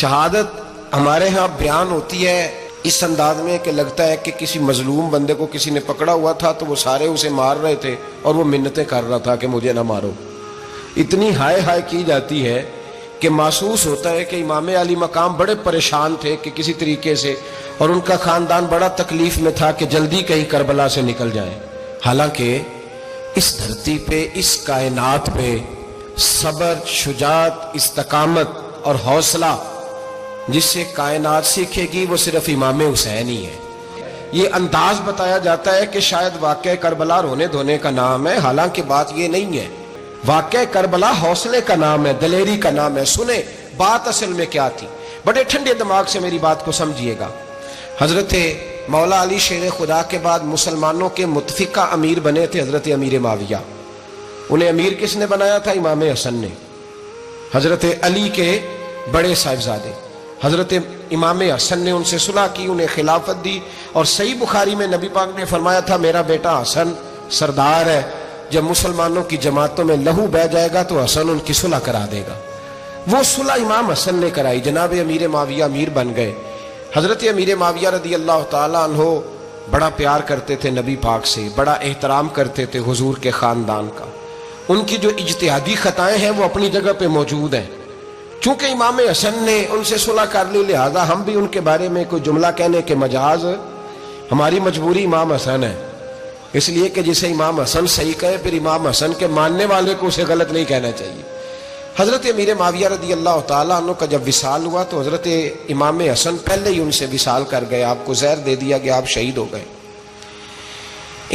شہادت ہمارے ہاں بیان ہوتی ہے اس انداز میں کہ لگتا ہے کہ کسی مظلوم بندے کو کسی نے پکڑا ہوا تھا تو وہ سارے اسے مار رہے تھے اور وہ منتیں کر رہا تھا کہ مجھے نہ مارو. اتنی ہائے ہائے کی جاتی ہے کہ محسوس ہوتا ہے کہ امام علی مقام بڑے پریشان تھے کہ کسی طریقے سے، اور ان کا خاندان بڑا تکلیف میں تھا کہ جلدی کہیں کربلا سے نکل جائیں. حالانکہ اس دھرتی پہ، اس کائنات پہ صبر، شجاعت، استقامت اور حوصلہ جس سے کائنات سیکھے گی وہ صرف امام حسین ہی ہے. یہ انداز بتایا جاتا ہے کہ شاید واقعہ کربلا رونے دھونے کا نام ہے، حالانکہ بات یہ نہیں ہے. واقعہ کربلا حوصلے کا نام ہے، دلیری کا نام ہے. سنیں بات اصل میں کیا تھی، بڑے ٹھنڈے دماغ سے میری بات کو سمجھیے گا. حضرت مولا علی شیر خدا کے بعد مسلمانوں کے متفقہ امیر بنے تھے حضرت امیر معاویہ. انہیں امیر کس نے بنایا تھا؟ امام حسن نے، حضرت علی کے بڑے صاحبزادے. حضرت امام حسن نے ان سے صلح کی، انہیں خلافت دی، اور صحیح بخاری میں نبی پاک نے فرمایا تھا میرا بیٹا حسن سردار ہے، جب مسلمانوں کی جماعتوں میں لہو بہ جائے گا تو حسن ان کی صلح کرا دے گا. وہ صلح امام حسن نے کرائی، جناب امیر معاویہ امیر بن گئے. حضرت امیر معاویہ رضی اللہ تعالیٰ عنہ بڑا پیار کرتے تھے نبی پاک سے، بڑا احترام کرتے تھے حضور کے خاندان کا. ان کی جو اجتہادی خطائیں ہیں وہ اپنی جگہ پہ موجود ہیں. چونکہ امام حسن نے ان سے صلح کر لی، لہذا ہم بھی ان کے بارے میں کوئی جملہ کہنے کے مجاز، ہماری مجبوری امام حسن ہے. اس لیے کہ جسے امام حسن صحیح کہے پھر امام حسن کے ماننے والے کو اسے غلط نہیں کہنا چاہیے. حضرت امیر معاویہ رضی اللہ تعالیٰ عنہ کا جب وصال ہوا تو حضرت امام حسن پہلے ہی ان سے وصال کر گئے، آپ کو زہر دے دیا کہ آپ شہید ہو گئے.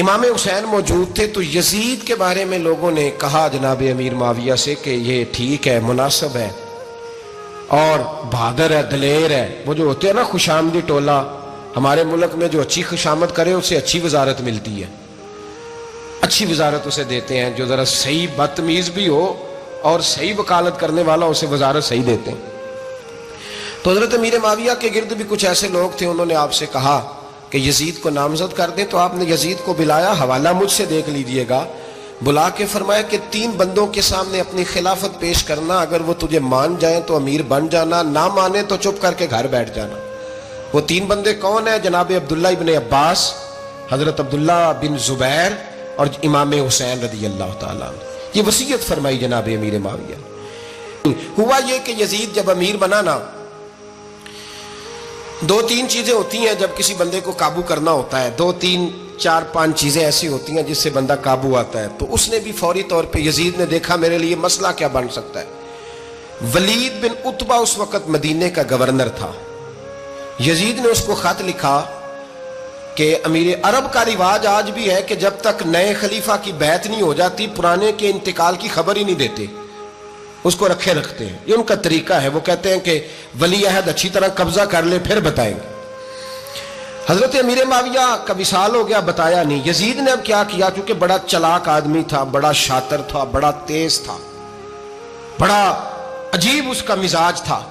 امام حسین موجود تھے تو یزید کے بارے میں لوگوں نے کہا جناب امیر معاویہ سے کہ یہ ٹھیک ہے، مناسب ہے اور بہادر ہے، دلیر ہے. وہ جو ہوتے ہیں نا خوش آمدی ٹولہ، ہمارے ملک میں جو اچھی خوشامد کرے اسے اچھی وزارت ملتی ہے، اچھی وزارت اسے دیتے ہیں. جو ذرا صحیح بدتمیز بھی ہو اور صحیح وکالت کرنے والا اسے وزارت صحیح دیتے ہیں. تو حضرت امیر معاویہ کے گرد بھی کچھ ایسے لوگ تھے، انہوں نے آپ سے کہا کہ یزید کو نامزد کر دیں. تو آپ نے یزید کو بلایا، حوالہ مجھ سے دیکھ لیجئے گا. بلا کے فرمایا کہ 3 بندوں کے سامنے اپنی خلافت پیش کرنا، اگر وہ تجھے مان جائیں تو امیر بن جانا، نہ مانے تو چپ کر کے گھر بیٹھ جانا. وہ 3 بندے کون ہیں؟ جناب عبداللہ ابن عباس، حضرت عبداللہ بن زبیر اور امام حسین رضی اللہ تعالیٰ عنہ. یہ وصیت فرمائی جناب امیر معاویہ. ہوا یہ کہ یزید جب امیر بنا نا، 2-3 چیزیں ہوتی ہیں جب کسی بندے کو قابو کرنا ہوتا ہے، 2-3 4-5 چیزیں ایسی ہوتی ہیں جس سے بندہ قابو آتا ہے. تو اس نے بھی فوری طور پہ، یزید نے دیکھا میرے لیے مسئلہ کیا بن سکتا ہے. ولید بن عتبہ اس وقت مدینے کا گورنر تھا. یزید نے اس کو خط لکھا کہ امیر عرب کا رواج آج بھی ہے کہ جب تک نئے خلیفہ کی بیعت نہیں ہو جاتی پرانے کے انتقال کی خبر ہی نہیں دیتے، اس کو رکھے رکھتے ہیں. یہ ان کا طریقہ ہے. وہ کہتے ہیں کہ ولی عہد اچھی طرح قبضہ کر لے پھر بتائیں گے. حضرت امیر معاویہ کا وصال ہو گیا، بتایا نہیں. یزید نے اب کیا کیا، چونکہ بڑا چلاک آدمی تھا، بڑا شاطر تھا، بڑا تیز تھا، بڑا عجیب اس کا مزاج تھا.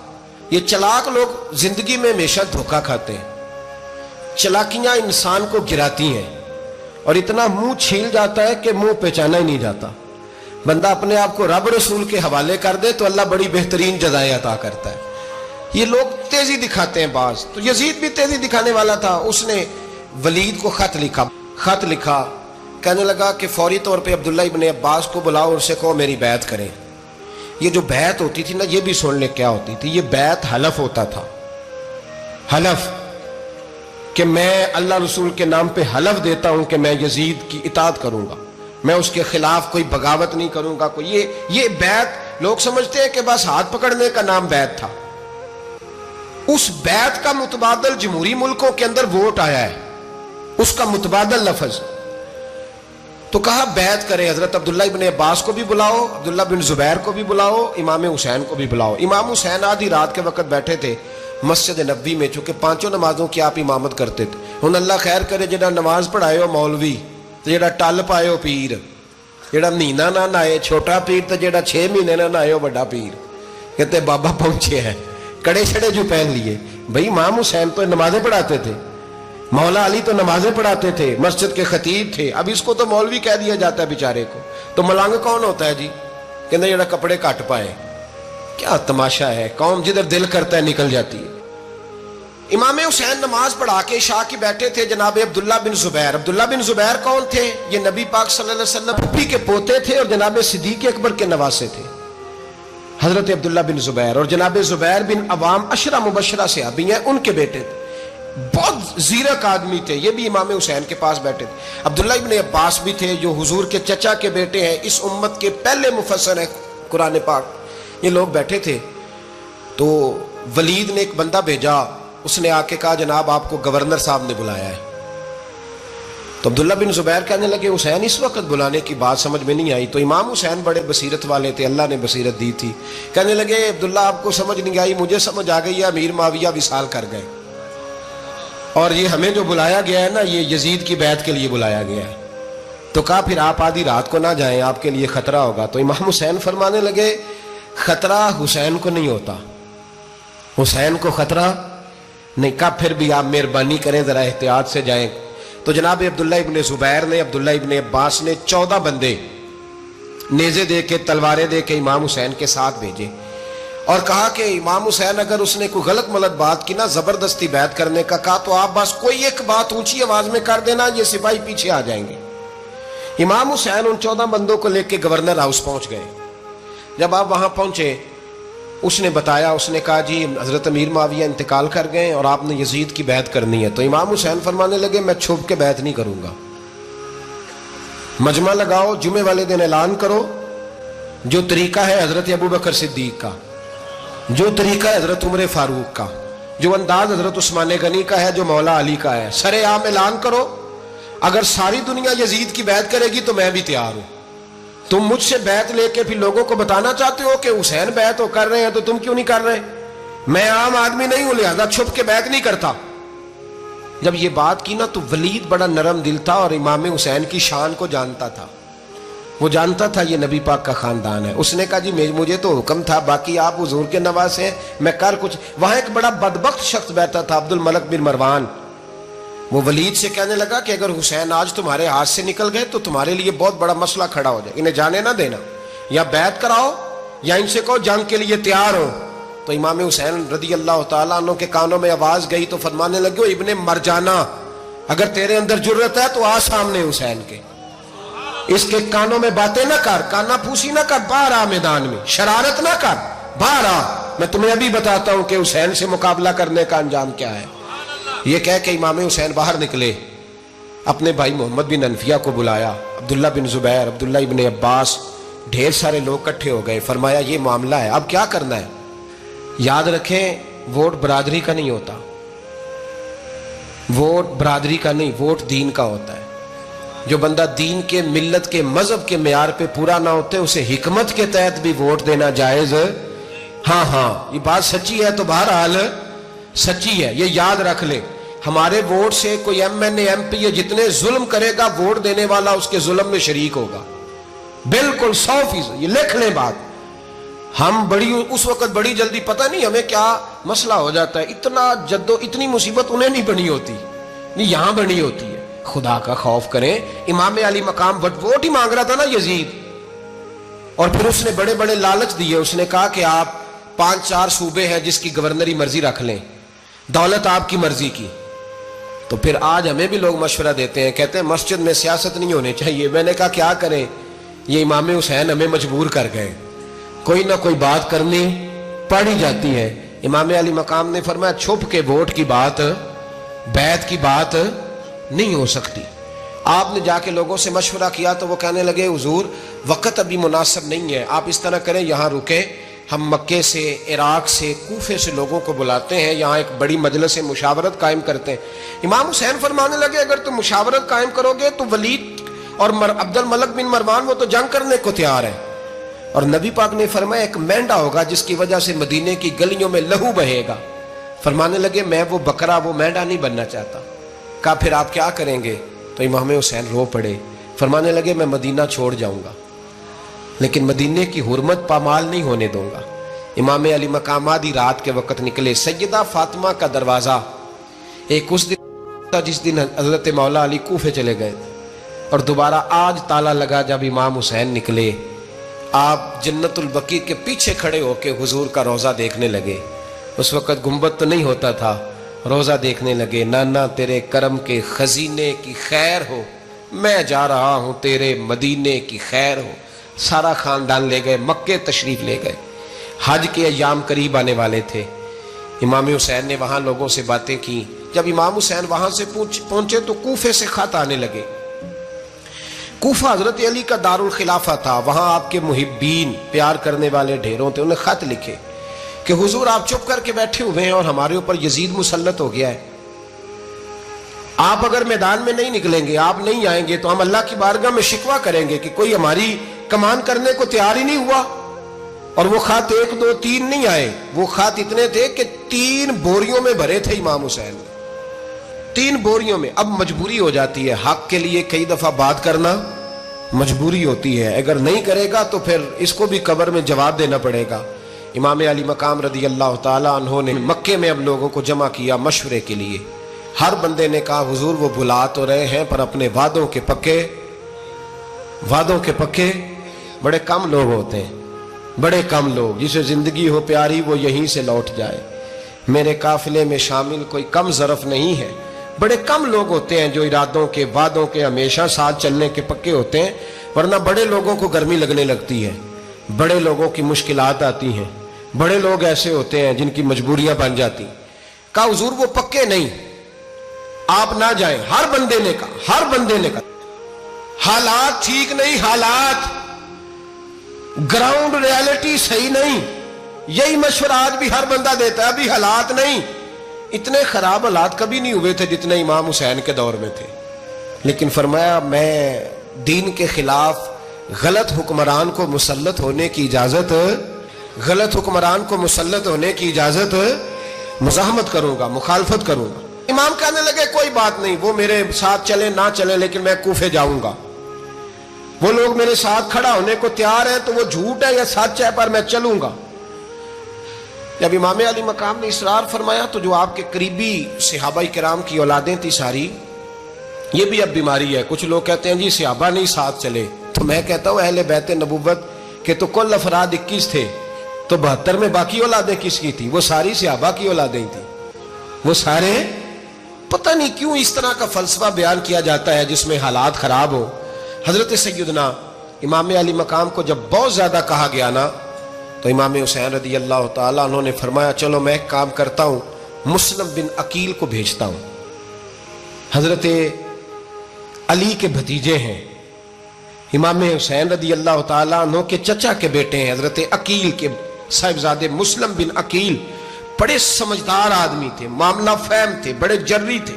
یہ چلاک لوگ زندگی میں ہمیشہ دھوکہ کھاتے ہیں. چلاکیاں انسان کو گراتی ہیں اور اتنا منہ چھیل جاتا ہے کہ منہ پہچانا ہی نہیں جاتا. بندہ اپنے آپ کو رب رسول کے حوالے کر دے تو اللہ بڑی بہترین جزائیں عطا کرتا ہے. یہ لوگ تیزی دکھاتے ہیں بعض. تو یزید بھی تیزی دکھانے والا تھا. اس نے ولید کو خط لکھا کہنے لگا کہ فوری طور پہ عبداللہ ابن عباس کو بلاؤ اور اسے کہو میری بیعت کریں. یہ جو بیعت ہوتی تھی نا، یہ بھی سن لے کیا ہوتی تھی. یہ بیعت حلف ہوتا تھا. حلف کہ میں اللہ رسول کے نام پہ حلف دیتا ہوں کہ میں یزید کی اطاعت کروں گا، میں اس کے خلاف کوئی بغاوت نہیں کروں گا. یہ بیعت لوگ سمجھتے ہیں کہ بس ہاتھ پکڑنے کا نام بیعت تھا. اس بیعت کا متبادل جمہوری ملکوں کے اندر ووٹ آیا ہے، اس کا متبادل لفظ. تو کہا بیعت کرے. حضرت عبداللہ ابن عباس کو بھی بلاؤ، عبداللہ بن زبیر کو بھی بلاؤ، امام حسین کو بھی بلاؤ. امام حسین آدھی رات کے وقت بیٹھے تھے مسجد نبوی میں، چونکہ 5 نمازوں کی آپ امامت کرتے تھے. ہن اللہ خیر کرے جڑا نماز پڑھائے ہو مولوی، تے جڑا ٹل پائے ہو پیر، جڑا مہینہ نہ نہائے چھوٹا پیر، تے جڑا 6 مہینے نہ نہائے ہو بڑا پیر. کہتے بابا پہنچے ہیں، کڑے چھڑے جو پہن لیے. بھائی امام حسین تو نمازیں پڑھاتے تھے، مولا علی تو نمازیں پڑھاتے تھے، مسجد کے خطیب تھے. اب اس کو تو مولوی کہہ دیا جاتا ہے بیچارے کو. تو ملنگ کون ہوتا ہے جی؟ کہتے جڑا کپڑے کٹ پائے. کیا تماشا ہے، قوم جدھر دل کرتا ہے نکل جاتی ہے۔ امام حسین نماز پڑھا کے عشاء کی بیٹھے تھے جناب عبداللہ بن زبیر۔ عبداللہ بن زبیر کون تھے؟ یہ نبی پاک صلی اللہ علیہ وسلم پھپھی کے پوتے تھے اور جناب صدیق اکبر کے نواسے تھے، حضرت عبداللہ بن زبیر۔ اور جناب زبیر بن عوام عشرہ مبشرہ صحابی ہیں، ان کے بیٹے تھے، بہت زیرک آدمی تھے، یہ بھی امام حسین کے پاس بیٹھے تھے۔ عبداللہ ابن عباس بھی تھے جو حضور کے چچا کے بیٹے ہیں، اس امت کے پہلے مفسر ہیں قرآن پاک۔ یہ لوگ بیٹھے تھے تو ولید نے ایک بندہ بھیجا، اس نے آ کے کہا جناب آپ کو گورنر صاحب نے بلایا ہے۔ تو عبداللہ بن زبیر کہنے لگے حسین اس وقت بلانے کی بات سمجھ میں نہیں آئی۔ تو امام حسین بڑے بصیرت والے تھے، اللہ نے بصیرت دی تھی، کہنے لگے عبداللہ آپ کو سمجھ نہیں آئی، مجھے سمجھ آ گئی ہے، امیر معاویہ وصال کر گئے اور یہ ہمیں جو بلایا گیا ہے نا یہ یزید کی بیعت کے لیے بلایا گیا ہے۔ تو کہا پھر آپ آدھی رات کو نہ جائیں، آپ کے لیے خطرہ ہوگا۔ تو امام حسین فرمانے لگے خطرہ حسین کو نہیں ہوتا، حسین کو خطرہ نہیں۔ کہا پھر بھی آپ مہربانی کریں ذرا احتیاط سے جائیں۔ تو جناب عبداللہ ابن زبیر نے، عبداللہ ابن عباس نے 14 بندے نیزے دے کے تلواریں دے کے امام حسین کے ساتھ بھیجے اور کہا کہ امام حسین اگر اس نے کوئی غلط ملت بات کی نا، زبردستی بیعت کرنے کا کہا، تو آپ بس کوئی ایک بات اونچی آواز میں کر دینا، یہ سپاہی پیچھے آ جائیں گے۔ امام حسین ان 14 بندوں کو لے کے گورنر ہاؤس پہنچ گئے۔ جب آپ وہاں پہنچے اس نے بتایا، اس نے کہا جی حضرت امیر معاویہ انتقال کر گئے اور آپ نے یزید کی بیعت کرنی ہے۔ تو امام حسین فرمانے لگے میں چھپ کے بیعت نہیں کروں گا، مجمع لگاؤ، جمعے والے دن اعلان کرو، جو طریقہ ہے حضرت ابوبکر صدیق کا، جو طریقہ ہے حضرت عمر فاروق کا، جو انداز حضرت عثمان غنی کا ہے، جو مولا علی کا ہے، سر عام اعلان کرو، اگر ساری دنیا یزید کی بیعت کرے گی تو میں بھی تیار ہوں۔ تم مجھ سے بیعت لے کے پھر لوگوں کو بتانا چاہتے ہو کہ حسین بیعت ہو کر رہے ہیں تو تم کیوں نہیں کر رہے؟ میں عام آدمی نہیں ہوں، لہذا چھپ کے بیعت نہیں کرتا۔ جب یہ بات کی نا تو ولید بڑا نرم دل تھا اور امام حسین کی شان کو جانتا تھا، وہ جانتا تھا یہ نبی پاک کا خاندان ہے۔ اس نے کہا جی مجھے تو حکم تھا، باقی آپ حضور کے نواز ہیں، میں کر کچھ۔ وہاں ایک بڑا بدبخت شخص بیٹھا تھا عبد الملک بن مروان، وہ ولید سے کہنے لگا کہ اگر حسین آج تمہارے ہاتھ سے نکل گئے تو تمہارے لیے بہت بڑا مسئلہ کھڑا ہو جائے، انہیں جانے نہ دینا، یا بیعت کراؤ یا ان سے کہو جنگ کے لیے تیار ہو۔ تو امام حسین رضی اللہ تعالیٰ عنہ کے کانوں میں آواز گئی تو فرمانے لگے ابن مرجانہ، اگر تیرے اندر جرت ہے تو آ سامنے حسین کے، اس کے کانوں میں باتیں نہ کر، کانا پھوسی نہ کر، باہر آ میدان میں، شرارت نہ کر، باہر آ، میں تمہیں ابھی بتاتا ہوں کہ حسین سے مقابلہ کرنے کا انجام کیا ہے۔ یہ کہہ کہ امام حسین باہر نکلے، اپنے بھائی محمد بن انفیہ کو بلایا، عبداللہ بن زبیر، عبداللہ ابن عباس، ڈھیر سارے لوگ اکٹھے ہو گئے۔ فرمایا یہ معاملہ ہے، اب کیا کرنا ہے؟ یاد رکھیں ووٹ برادری کا نہیں ہوتا، ووٹ برادری کا نہیں، ووٹ دین کا ہوتا ہے۔ جو بندہ دین کے، ملت کے، مذہب کے معیار پہ پورا نہ ہوتے اسے حکمت کے تحت بھی ووٹ دینا جائز۔ ہاں یہ بات سچی ہے تو بہرحال سچی ہے، یہ یاد رکھ لے۔ ہمارے ووٹ سے کوئی ایم این اے، ایم پی اے جتنے ظلم کرے گا، ووٹ دینے والا اس کے ظلم میں شریک ہوگا، بالکل 100%، یہ لکھ لیں بات۔ ہم اس وقت بڑی جلدی، پتہ نہیں ہمیں کیا مسئلہ ہو جاتا ہے، اتنا اتنی مصیبت انہیں نہیں بنی ہوتی، نہیں یہاں بنی ہوتی ہے۔ خدا کا خوف کریں، امام علی مقام ووٹ ہی مانگ رہا تھا نا یزید، اور پھر اس نے بڑے بڑے لالچ دیے، اس نے کہا کہ آپ 5-4 صوبے ہیں جس کی گورنری مرضی رکھ لیں، دولت آپ کی مرضی کی۔ تو پھر آج ہمیں بھی لوگ مشورہ دیتے ہیں، کہتے ہیں مسجد میں سیاست نہیں ہونی چاہیے۔ میں نے کہا کیا کریں، یہ امام حسین ہمیں مجبور کر گئے، کوئی نہ کوئی بات کرنی پڑ ہی جاتی ہے۔ امام علی مقام نے فرمایا چھپ کے ووٹ کی بات، بیعت کی بات نہیں ہو سکتی۔ آپ نے جا کے لوگوں سے مشورہ کیا تو وہ کہنے لگے حضور وقت ابھی مناسب نہیں ہے، آپ اس طرح کریں یہاں رکیں، ہم مکے سے، عراق سے، کوفے سے لوگوں کو بلاتے ہیں، یہاں ایک بڑی مجلس مشاورت قائم کرتے ہیں۔ امام حسین فرمانے لگے اگر تم مشاورت قائم کرو گے تو ولید اور عبد الملک بن مروان وہ تو جنگ کرنے کو تیار ہے، اور نبی پاک نے فرمایا ایک مینڈا ہوگا جس کی وجہ سے مدینے کی گلیوں میں لہو بہے گا۔ فرمانے لگے میں وہ بکرا، وہ مینڈا نہیں بننا چاہتا۔ کہا پھر آپ کیا کریں گے؟ تو امام حسین رو پڑے، فرمانے لگے میں مدینہ چھوڑ جاؤں گا لیکن مدینے کی حرمت پامال نہیں ہونے دوں گا۔ امام علی مقام آدھی رات کے وقت نکلے، سیدہ فاطمہ کا دروازہ ایک اس دن تھا جس دن حضرت مولا علی کوفے چلے گئے اور دوبارہ آج تالا لگا جب امام حسین نکلے آپ جنت البقیع کے پیچھے کھڑے ہو کے حضور کا روزہ دیکھنے لگے. اس وقت گنبد تو نہیں ہوتا تھا, روزہ دیکھنے لگے. نانا تیرے کرم کے خزینے کی خیر ہو, میں جا رہا ہوں تیرے مدینے کی خیر ہو. سارا خاندان لے گئے, مکے تشریف لے گئے. حج کے ایام قریب آنے والے تھے. امام حسین نے وہاں لوگوں سے باتیں کی. جب امام حسین وہاں سے پہنچے تو کوفے سے خط آنے لگے. کوفہ حضرت علی کا دارالخلافہ تھا, وہاں آپ کے محبین پیار کرنے والے ڈھیروں تھے. انہیں خط لکھے کہ حضور آپ چپ کر کے بیٹھے ہوئے ہیں اور ہمارے اوپر یزید مسلط ہو گیا ہے. آپ اگر میدان میں نہیں نکلیں گے, آپ نہیں آئیں گے تو ہم اللہ کی بارگاہ میں شکوہ کریں گے کہ کوئی ہماری کمان کرنے کو تیار ہی نہیں ہوا. اور وہ خط 1 2 3 نہیں آئے, وہ خط اتنے تھے کہ 3 بوریوں میں بھرے تھے امام حسین, 3 بوریوں میں. اب مجبوری ہو جاتی ہے, حق کے لیے کئی دفعہ بات کرنا مجبوری ہوتی ہے. اگر نہیں کرے گا تو پھر اس کو بھی قبر میں جواب دینا پڑے گا. امام علی مقام رضی اللہ تعالیٰ عنہ نے مکے میں اب لوگوں کو جمع کیا مشورے کے لیے. ہر بندے نے کہا حضور وہ بلا تو رہے ہیں پر اپنے وعدوں کے پکے بڑے کم لوگ ہوتے ہیں, بڑے کم لوگ. جسے زندگی ہو پیاری وہ یہیں سے لوٹ جائے. میرے قافلے میں شامل کوئی کم ظرف نہیں ہے. بڑے کم لوگ ہوتے ہیں جو ارادوں کے وعدوں کے ہمیشہ ساتھ چلنے کے پکے ہوتے ہیں, ورنہ بڑے لوگوں کو گرمی لگنے لگتی ہے, بڑے لوگوں کی مشکلات آتی ہیں, بڑے لوگ ایسے ہوتے ہیں جن کی مجبوریاں بن جاتی. کہا حضور وہ پکے نہیں, آپ نہ جائیں. ہر بندے نے کہا حالات ٹھیک نہیں, حالات گراؤنڈ ریالٹی صحیح نہیں. یہی مشورہ آج بھی ہر بندہ دیتا ہے, ابھی حالات نہیں. اتنے خراب حالات کبھی نہیں ہوئے تھے جتنے امام حسین کے دور میں تھے. لیکن فرمایا میں دین کے خلاف غلط حکمران کو مسلط ہونے کی اجازت مزاحمت کروں گا, مخالفت کروں گا. امام کہنے لگے کوئی بات نہیں, وہ میرے ساتھ چلے نہ چلے لیکن میں کوفے جاؤں گا. وہ لوگ میرے ساتھ کھڑا ہونے کو تیار ہے تو وہ جھوٹ ہے یا سچ ہے پر میں چلوں گا. جب امام علی مقام نے اصرار فرمایا تو جو آپ کے قریبی صحابہ کرام کی اولادیں تھی ساری, یہ بھی اب بیماری ہے. کچھ لوگ کہتے ہیں جی صحابہ نہیں ساتھ چلے, تو میں کہتا ہوں اہل بیت نبوت کے تو کل افراد 21 تھے, تو 72 میں باقی اولادیں کس کی تھی؟ وہ ساری صحابہ کی اولادیں تھیں. وہ سارے, پتہ نہیں کیوں اس طرح کا فلسفہ بیان کیا جاتا ہے جس میں حالات خراب ہو. حضرت سیدنا امام علی مقام کو جب بہت زیادہ کہا گیا نا, تو امام حسین رضی اللہ تعالیٰ انہوں نے فرمایا چلو میں ایک کام کرتا ہوں, مسلم بن عقیل کو بھیجتا ہوں. حضرت علی کے بھتیجے ہیں, امام حسین رضی اللہ تعالیٰ عنہ کے چچا کے بیٹے ہیں حضرت عقیل کے صاحبزادے مسلم بن عقیل. بڑے سمجھدار آدمی تھے, معاملہ فہم تھے, بڑے جری تھے.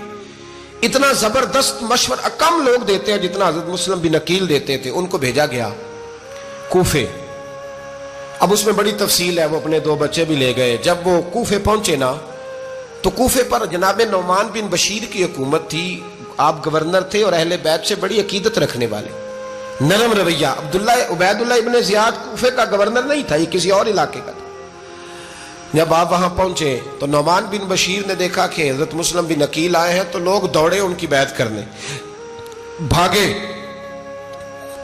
اتنا زبردست مشورہ کم لوگ دیتے ہیں جتنا حضرت مسلم بن عقیل دیتے تھے. ان کو بھیجا گیا کوفے. اب اس میں بڑی تفصیل ہے, وہ اپنے 2 بچے بھی لے گئے. جب وہ کوفے پہنچے نا تو کوفے پر جناب نعمان بن بشیر کی حکومت تھی. آپ گورنر تھے اور اہل بیت سے بڑی عقیدت رکھنے والے, نرم رویہ. عبید اللہ ابن زیاد کوفے کا گورنر نہیں تھا, یہ کسی اور علاقے کا تھا. جب آپ وہاں پہنچے تو نعمان بن بشیر نے دیکھا کہ حضرت مسلم بن عقیل آئے ہیں, تو لوگ دوڑے ان کی بیعت کرنے, بھاگے.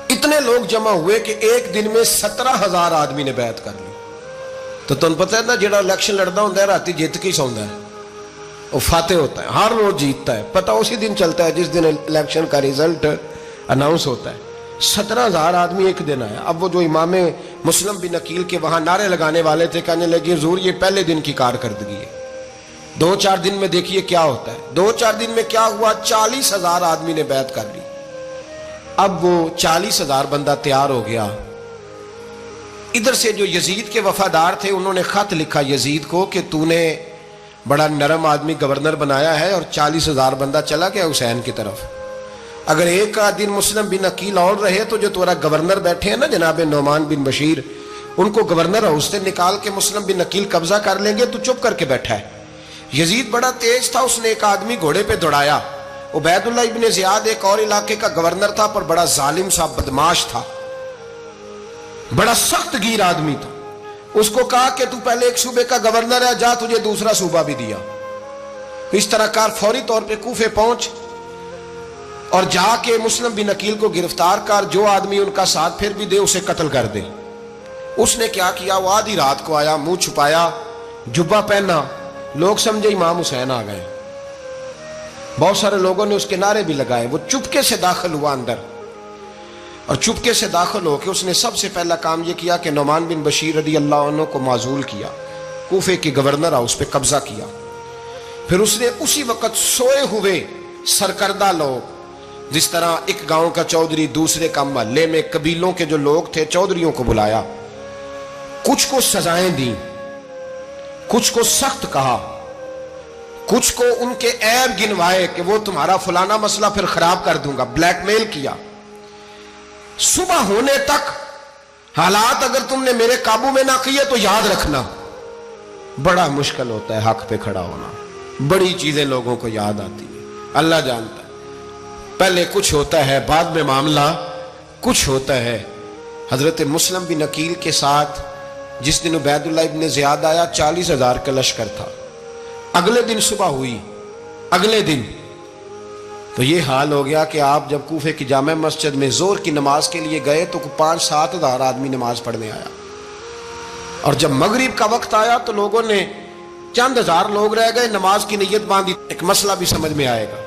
اتنے لوگ جمع ہوئے کہ ایک دن میں 17,000 آدمی نے بیعت کر لی. تو تم پتہ ہے نا جڑا الیکشن لڑتا ہوتا ہے راتی جیت کے سوندا ہے, وہ فاتح ہوتا ہے, ہر روز جیتتا ہے. پتہ اسی دن چلتا ہے جس دن الیکشن کا ریزلٹ اناؤنس ہوتا ہے. 17,000 آدمی ایک دن آیا. اب وہ جو امام مسلم بن عقیل کے وہاں نعرے لگانے والے تھے کہنے لگے حضور یہ پہلے دن کی کارکردگی ہے, 2-4 دن میں دیکھیے کیا ہوتا ہے. 2-4 دن میں کیا ہوا, 40,000 آدمی نے بیعت کر لی. اب وہ 40,000 بندہ تیار ہو گیا. ادھر سے جو یزید کے وفادار تھے انہوں نے خط لکھا یزید کو کہ تو نے بڑا نرم آدمی گورنر بنایا ہے اور 40,000 بندہ چلا گیا حسین کی طرف. اگر ایک دن مسلم بن عقیل اور رہے تو جو تمہارا گورنر بیٹھے ہیں نا جناب نعمان بن بشیر, ان کو گورنر ہاؤس سے نکال کے مسلم بن عقیل قبضہ کر لیں گے. تو چپ کر کے بیٹھا ہے. یزید بڑا تیز تھا, اس نے ایک آدمی گھوڑے پہ دوڑایا. عبید اللہ ابن زیاد ایک اور علاقے کا گورنر تھا پر بڑا ظالم سا بدماش تھا, بڑا سخت گیر آدمی تھا. اس کو کہا کہ تو پہلے ایک صوبے کا گورنر ہے, جا تجھے دوسرا صوبہ بھی دیا. اس طرح کار فوری طور پہ کوفے پہنچ اور جا کے مسلم بن عقیل کو گرفتار کر, جو آدمی ان کا ساتھ پھر بھی دے اسے قتل کر دے. اس نے کیا کیا, وہ آدھی رات کو آیا, منہ چھپایا, جبہ پہنا, لوگ سمجھے امام حسین آ گئے. بہت سارے لوگوں نے اس کے نعرے بھی لگائے. وہ چپکے سے داخل ہوا اندر, اور چپکے سے داخل ہو کے اس نے سب سے پہلا کام یہ کیا کہ نعمان بن بشیر رضی اللہ عنہ کو معزول کیا, کوفے کے گورنر ہاؤس پہ قبضہ کیا. پھر اس نے اسی وقت سوئے ہوئے سرکردہ لوگ, جس طرح ایک گاؤں کا چودھری دوسرے کا محلے میں قبیلوں کے جو لوگ تھے چودھریوں کو بلایا, کچھ کو سزائیں دیں, کچھ کو سخت کہا, کچھ کو ان کے عیب گنوائے کہ وہ تمہارا فلانا مسئلہ پھر خراب کر دوں گا, بلیک میل کیا. صبح ہونے تک حالات اگر تم نے میرے قابو میں نہ کیے تو یاد رکھنا بڑا مشکل ہوتا ہے حق پہ کھڑا ہونا. بڑی چیزیں لوگوں کو یاد آتی ہیں, اللہ جانتا ہے. پہلے کچھ ہوتا ہے, بعد میں معاملہ کچھ ہوتا ہے. حضرت مسلم بن عقیل کے ساتھ جس دن عبید اللہ ابن زیاد آیا 40,000 کا لشکر تھا. اگلے دن صبح ہوئی, اگلے دن تو یہ حال ہو گیا کہ آپ جب کوفے کی جامع مسجد میں زور کی نماز کے لیے گئے تو 5-7 ہزار آدمی نماز پڑھنے آیا, اور جب مغرب کا وقت آیا تو لوگوں نے چند ہزار لوگ رہ گئے, نماز کی نیت باندھی. ایک مسئلہ بھی سمجھ میں آئے گا,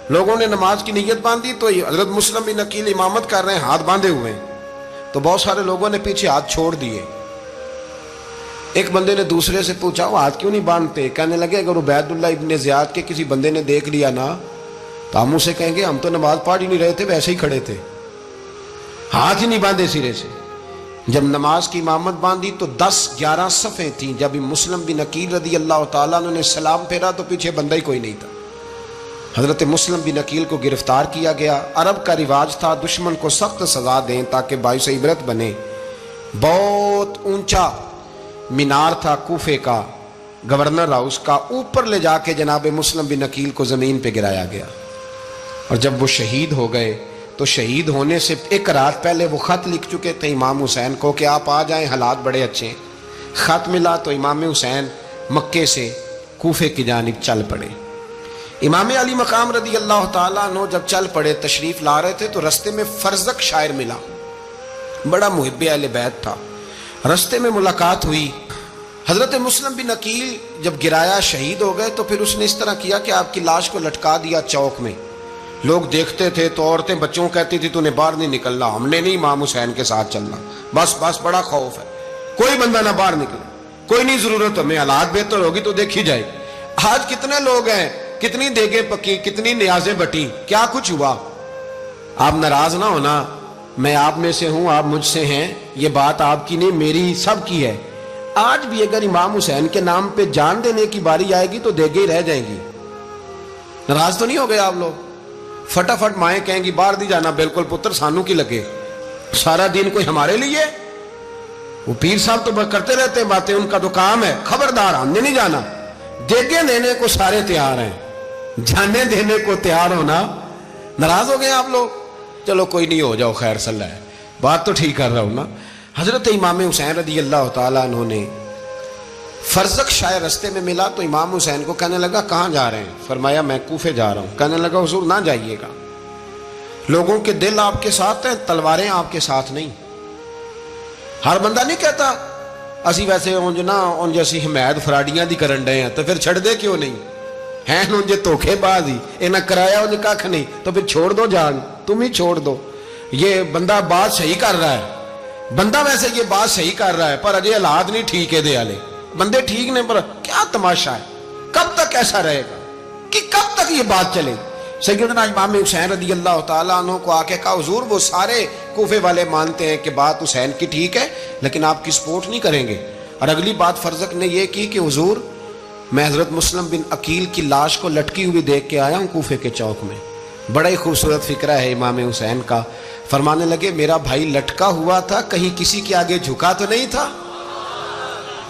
لوگوں نے نماز کی نیت باندھی تو حضرت مسلم بن عقیل امامت کر رہے ہیں, ہاتھ باندھے ہوئے ہیں, تو بہت سارے لوگوں نے پیچھے ہاتھ چھوڑ دیے. ایک بندے نے دوسرے سے پوچھا وہ ہاتھ کیوں نہیں باندھتے؟ کہنے لگے اگر عبید اللہ ابن زیاد کے کسی بندے نے دیکھ لیا نا تو ہم اسے کہیں گے ہم تو نماز پڑھ ہی نہیں رہے تھے, ویسے ہی کھڑے تھے, ہاتھ ہی نہیں باندھے سرے سے. جب نماز کی امامت باندھی تو 10-11 صفیں تھیں. جب مسلم بن عقیل رضی اللہ تعالیٰ عنہ نے سلام پھیرا تو پیچھے بندہ ہی کوئی نہیں تھا. حضرت مسلم بن عقیل کو گرفتار کیا گیا. عرب کا رواج تھا دشمن کو سخت سزا دیں تاکہ باعث عبرت بنے. بہت اونچا مینار تھا کوفے کا, گورنر ہاؤس کا, اوپر لے جا کے جناب مسلم بن عقیل کو زمین پہ گرایا گیا. اور جب وہ شہید ہو گئے تو شہید ہونے سے ایک رات پہلے وہ خط لکھ چکے تھے امام حسین کو کہ آپ آ جائیں, حالات بڑے اچھے. خط ملا تو امام حسین مکے سے کوفے کی جانب چل پڑے. امام علی مقام رضی اللہ تعالیٰ عنہ جب چل پڑے تشریف لا رہے تھے تو رستے میں فرزق شاعر ملا, بڑا محب اہل بیت تھا. رستے میں ملاقات ہوئی. حضرت مسلم بن عقیل جب گرایا شہید ہو گئے تو پھر اس نے اس طرح کیا کہ آپ کی لاش کو لٹکا دیا چوک میں. لوگ دیکھتے تھے تو عورتیں بچوں کہتی تھی تو نے باہر نہیں نکلنا, ہم نے نہیں امام حسین کے ساتھ چلنا, بس بڑا خوف ہے, کوئی بندہ نہ باہر نکلے, کوئی نہیں ضرورت, ہمیں حالات بہتر ہوگی تو دیکھی جائے. آج کتنے لوگ ہیں, کتنی دیگیں پکی, کتنی نیازیں بٹی, کیا کچھ ہوا. آپ ناراض نہ ہونا, میں آپ میں سے ہوں, آپ مجھ سے ہیں, یہ بات آپ کی نہیں میری سب کی ہے. آج بھی اگر امام حسین کے نام پہ جان دینے کی باری آئے گی تو دیگیں ہی رہ جائیں گی. ناراض تو نہیں ہو گئے آپ لوگ؟ فٹافٹ مائیں کہیں گی باہر دی جانا, بالکل پتر سانو کی لگے, سارا دین کوئی ہمارے لیے. وہ پیر صاحب تو کرتے رہتے ہیں باتیں, ان کا تو کام ہے, خبردار ہم نے نہیں جانا. دیگیں دینے کو سارے تیار ہیں, جانے دینے کو تیار ہونا. ناراض ہو گئے آپ لوگ؟ چلو کوئی نہیں, ہو جاؤ, خیر صلی اللہ ہے, بات تو ٹھیک کر رہا ہوں نا. حضرت امام حسین رضی اللہ تعالیٰ عنہ نے فرزق شاعر رستے میں ملا تو امام حسین کو کہنے لگا کہاں جا رہے ہیں؟ فرمایا میں کوفے جا رہا ہوں. کہنے لگا حضور نہ جائیے گا, لوگوں کے دل آپ کے ساتھ ہیں, تلواریں آپ کے ساتھ نہیں. ہر بندہ نہیں کہتا اسی ویسے اونج نہ اونج اسی حمایت فراڈیاں دی کرن ڈے ہیں تو پھر چھڑ دے کیوں نہیں ہیں, اونج دھوکھے باز ہی انہیں کرایا اونج کھ نہیں تو پھر چھوڑ دو جان, تم ہی چھوڑ دو. یہ بندہ بات صحیح کر رہا ہے, بندہ ویسے یہ بات صحیح کر رہا ہے, پر اجے حالات نہیں ٹھیک ہے, دے والے بندے ٹھیک نہیں, پر کیا تماشا ہے, کب تک ایسا رہے گا کہ کب تک یہ بات چلے. سیدنا امام حسین رضی اللہ تعالیٰ عنہ کو آ کے کہا حضور وہ سارے کوفے والے مانتے ہیں کہ بات حسین کی ٹھیک ہے لیکن آپ کی سپورٹ نہیں کریں گے. اور اگلی بات فرزق نے یہ کی کہ حضور میں حضرت مسلم بن عقیل کی لاش کو لٹکی ہوئی دیکھ کے آیا ہوں کوفے کے چوک میں. بڑا ہی خوبصورت فکرہ ہے امام حسین کا. فرمانے لگے میرا بھائی لٹکا ہوا تھا, کہیں کسی کے آگے جھکا تو نہیں تھا؟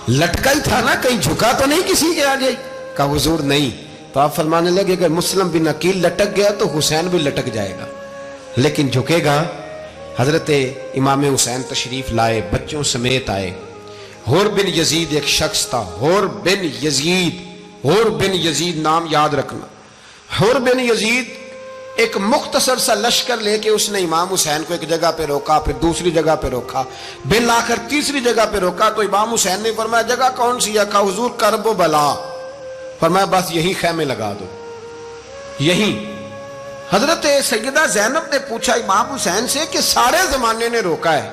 لٹکا ہی تھا نا, کہیں جھکا تو نہیں کسی کے آگے؟ کہا حضور نہیں. تو آپ فرمانے لگے اگر مسلم بن عقیل لٹک گیا تو حسین بھی لٹک جائے گا, لیکن جھکے گا. حضرت امام حسین تشریف لائے, بچوں سمیت آئے. حور بن یزید ایک شخص تھا, حور بن یزید نام یاد رکھنا. حور بن یزید ایک مختصر سا لشکر لے کے اس نے امام حسین کو ایک جگہ پہ روکا، پھر دوسری جگہ پہ روکا، بالآخر تیسری جگہ پہ روکا تو امام حسین نے فرمایا جگہ کون سی ہے؟ کہا حضور کرب و بلا۔ فرمایا بس یہی خیمے لگا دو، یہی۔ حضرت سیدہ زینب نے پوچھا امام حسین سے کہ سارے زمانے نے روکا ہے،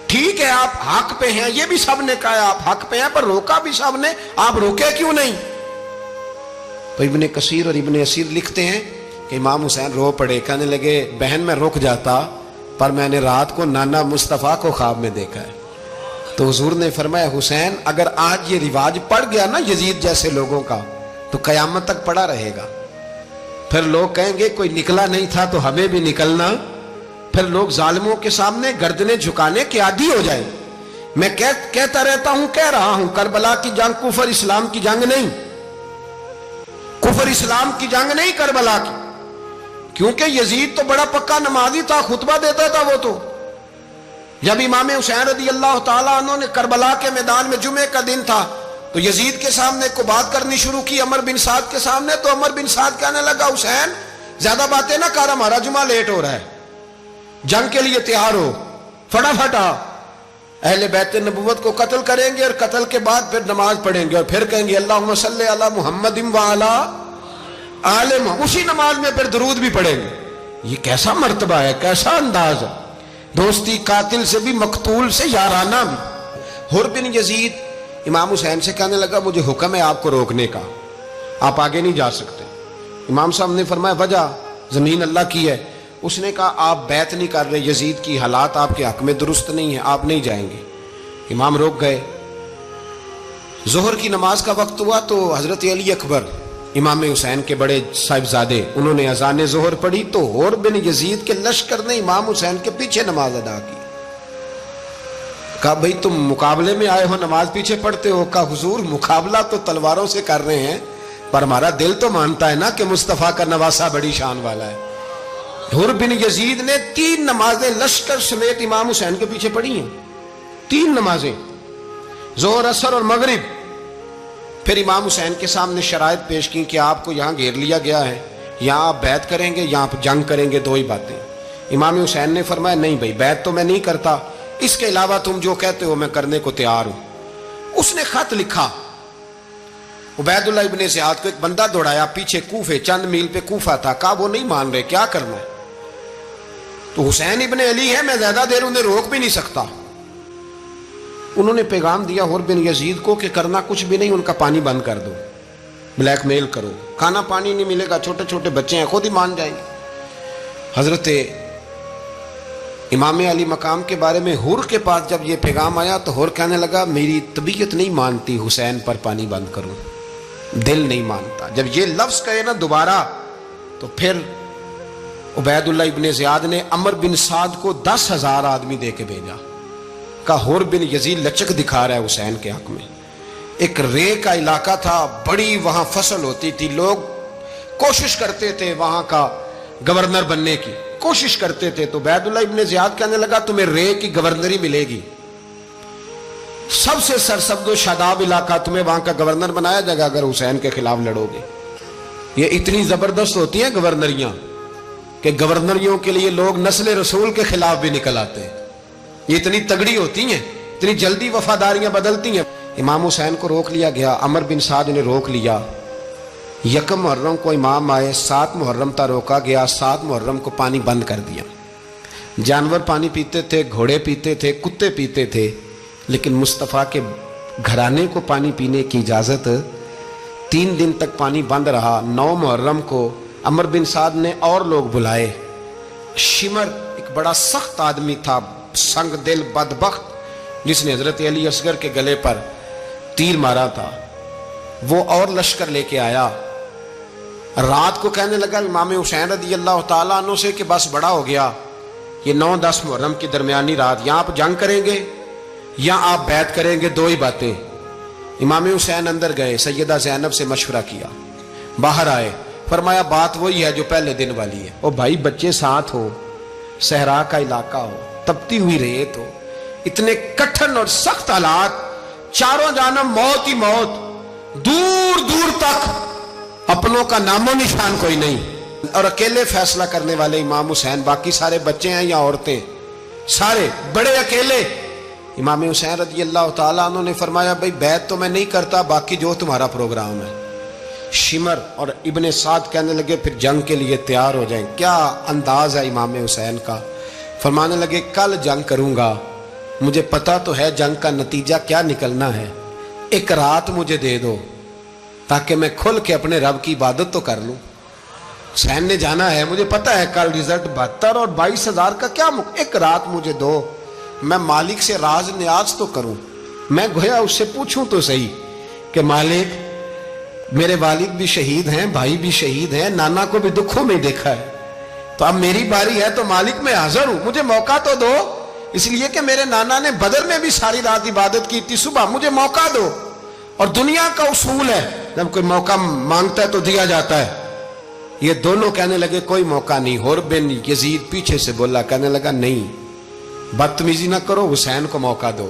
ٹھیک ہے آپ حق پہ ہیں، یہ بھی سب نے کہا آپ حق پہ ہیں، پر روکا بھی سب نے، آپ روکے کیوں نہیں؟ تو ابن کثیر اور ابن اسیر لکھتے ہیں کہ امام حسین رو پڑے، کہنے لگے بہن میں رک جاتا پر میں نے رات کو نانا مصطفیٰ کو خواب میں دیکھا ہے۔ تو حضور نے فرمایا حسین اگر آج یہ رواج پڑ گیا نا یزید جیسے لوگوں کا تو قیامت تک پڑا رہے گا، پھر لوگ کہیں گے کوئی نکلا نہیں تھا تو ہمیں بھی نکلنا، پھر لوگ ظالموں کے سامنے گردنیں جھکانے کے عادی ہو جائیں۔ میں کہتا رہتا ہوں، کہہ رہا ہوں، کربلا کی جنگ کفر اسلام کی جنگ نہیں، کفر اسلام کی جنگ نہیں کربلا کی، کیونکہ یزید تو بڑا پکا نمازی تھا، خطبہ دیتا تھا۔ وہ تو جب امام حسین رضی اللہ تعالیٰ عنہ نے کربلا کے میدان میں جمعے کا دن تھا تو یزید کے سامنے کو بات کرنی شروع کی عمر بن سعد کے سامنے، تو عمر بن سعد کہنے لگا حسین زیادہ باتیں نہ کر، ہمارا جمعہ لیٹ ہو رہا ہے، جنگ کے لیے تیار ہو، فٹافٹ آ، اہل بیت نبوت کو قتل کریں گے اور قتل کے بعد پھر نماز پڑھیں گے اور پھر کہیں گے اللہم صلی علی محمد وعلی آل محمد، اسی نماز میں پھر درود بھی پڑھیں گے۔ یہ کیسا مرتبہ ہے، کیسا انداز ہے، دوستی قاتل سے بھی مقتول سے یارانہ بھی۔ حر بن یزید امام حسین سے کہنے لگا مجھے حکم ہے آپ کو روکنے کا، آپ آگے نہیں جا سکتے۔ امام صاحب نے فرمایا وجہ؟ زمین اللہ کی ہے۔ اس نے کہا آپ بیعت نہیں کر رہے، یزید کی حالات آپ کے حق میں درست نہیں ہیں، آپ نہیں جائیں گے۔ امام روک گئے۔ ظہر کی نماز کا وقت ہوا تو حضرت علی اکبر امام حسین کے بڑے صاحبزادے انہوں نے اذان ظہر پڑھی تو حر بن یزید کے لشکر نے امام حسین کے پیچھے نماز ادا کی۔ کہا بھئی تم مقابلے میں آئے ہو نماز پیچھے پڑھتے ہو؟ کہا حضور مقابلہ تو تلواروں سے کر رہے ہیں پر ہمارا دل تو مانتا ہے نا کہ مصطفیٰ کا نواسہ بڑی شان والا ہے۔ حر بن یزید نے 3 نمازیں لشکر سمیت امام حسین کے پیچھے پڑھی ہیں، 3 نمازیں، ظہر اثر اور مغرب۔ پھر امام حسین کے سامنے شرائط پیش کی کہ آپ کو یہاں گھیر لیا گیا ہے، یہاں آپ بیعت کریں گے، یہاں آپ جنگ کریں گے، 2 ہی باتیں۔ امام حسین نے فرمایا نہیں بھائی بیعت تو میں نہیں کرتا، اس کے علاوہ تم جو کہتے ہو میں کرنے کو تیار ہوں۔ اس نے خط لکھا، عبید اللہ ابن زیاد کو ایک بندہ دوڑایا پیچھے کوفے، چند میل پہ کوفہ تھا، کہا وہ نہیں مان رہے، کیا کرنا ہے؟ تو حسین ابن علی ہے، میں زیادہ دیر انہیں روک بھی نہیں سکتا۔ انہوں نے پیغام دیا حر بن یزید کو کہ کرنا کچھ بھی نہیں، ان کا پانی بند کر دو، بلیک میل کرو، کھانا پانی نہیں ملے گا، چھوٹے چھوٹے بچے ہیں، خود ہی مان جائیں گے۔ حضرت امام علی مقام کے بارے میں حر کے پاس جب یہ پیغام آیا تو حر کہنے لگا میری طبیعت نہیں مانتی حسین پر پانی بند کروں، دل نہیں مانتا۔ جب یہ لفظ کہے نا دوبارہ تو پھر عبید اللہ ابن زیاد نے عمر بن سعد کو 10,000 آدمی دے کے بھیجا، کہا حر بن یزید لچک دکھا رہا ہے حسین کے حق میں۔ ایک رے کا علاقہ تھا، بڑی وہاں فصل ہوتی تھی، لوگ کوشش کرتے تھے وہاں کا گورنر بننے کی، کوشش کرتے تھے۔ تو عبید اللہ ابن زیاد کہنے لگا تمہیں رے کی گورنری ملے گی، سب سے سرسبز و شاداب علاقہ، تمہیں وہاں کا گورنر بنایا جائے گا اگر حسین کے خلاف لڑو گے۔ یہ اتنی زبردست ہوتی ہیں گورنریاں کہ گورنریوں کے لیے لوگ نسل رسول کے خلاف بھی نکل آتے ہیں، یہ اتنی تگڑی ہوتی ہیں، اتنی جلدی وفاداریاں بدلتی ہیں۔ امام حسین کو روک لیا گیا، عمر بن سعد نے روک لیا۔ 1 محرم کو امام آئے، 7 محرم تا روکا گیا، 7 محرم کو پانی بند کر دیا۔ جانور پانی پیتے تھے، گھوڑے پیتے تھے، کتے پیتے تھے، لیکن مصطفیٰ کے گھرانے کو پانی پینے کی اجازت 3 دن تک پانی بند رہا۔ 9 محرم کو عمر بن سعد نے اور لوگ بلائے۔ شمر ایک بڑا سخت آدمی تھا، سنگ دل بدبخت، جس نے حضرت علی اصغر کے گلے پر تیر مارا تھا، وہ اور لشکر لے کے آیا۔ رات کو کہنے لگا امام حسین رضی اللہ تعالیٰ عنہ سے کہ بس بڑا ہو گیا، یہ 9-10 محرم کی درمیانی رات، یہاں آپ جنگ کریں گے یا آپ بیعت کریں گے، 2 ہی باتیں۔ امام حسین اندر گئے، سیدہ زینب سے مشورہ کیا، باہر آئے، فرمایا بات وہی ہے جو پہلے دن والی ہے۔ او بھائی بچے ساتھ ہو، صحرا کا علاقہ ہو، تپتی ہوئی ریت ہو، اتنے کٹھن اور سخت حالات، چاروں جانب موت ہی موت، دور دور تک اپنوں کا نام و نشان کوئی نہیں، اور اکیلے فیصلہ کرنے والے امام حسین، باقی سارے بچے ہیں یا عورتیں، سارے بڑے اکیلے۔ امام حسین رضی اللہ تعالیٰ عنہ نے فرمایا بھائی بیعت تو میں نہیں کرتا، باقی جو تمہارا پروگرام ہے۔ شمر اور ابن سعد کہنے لگے پھر جنگ کے لیے تیار ہو جائیں۔ کیا انداز ہے امام حسین کا، فرمانے لگے کل جنگ کروں گا، مجھے پتا تو ہے جنگ کا نتیجہ کیا نکلنا ہے، ایک رات مجھے دے دو تاکہ میں کھل کے اپنے رب کی عبادت تو کر لوں۔ حسین نے جانا ہے، مجھے پتا ہے کل رزلٹ 72 اور 22,000 کا کیا ایک رات مجھے دو، میں مالک سے راز نیاز تو کروں، میں گویا اس سے پوچھوں تو صحیح کہ مالک میرے والد بھی شہید ہیں، بھائی بھی شہید ہیں، نانا کو بھی دکھوں میں دیکھا ہے، تو اب میری باری ہے تو مالک میں حاضر ہوں، مجھے موقع تو دو، اس لیے کہ میرے نانا نے بدر میں بھی ساری رات عبادت کی تھی، صبح مجھے موقع دو۔ اور دنیا کا اصول ہے جب کوئی موقع مانگتا ہے تو دیا جاتا ہے۔ یہ دونوں کہنے لگے کوئی موقع نہیں۔ حر بن یزید پیچھے سے بولا، کہنے لگا نہیں، بدتمیزی نہ کرو، حسین کو موقع دو،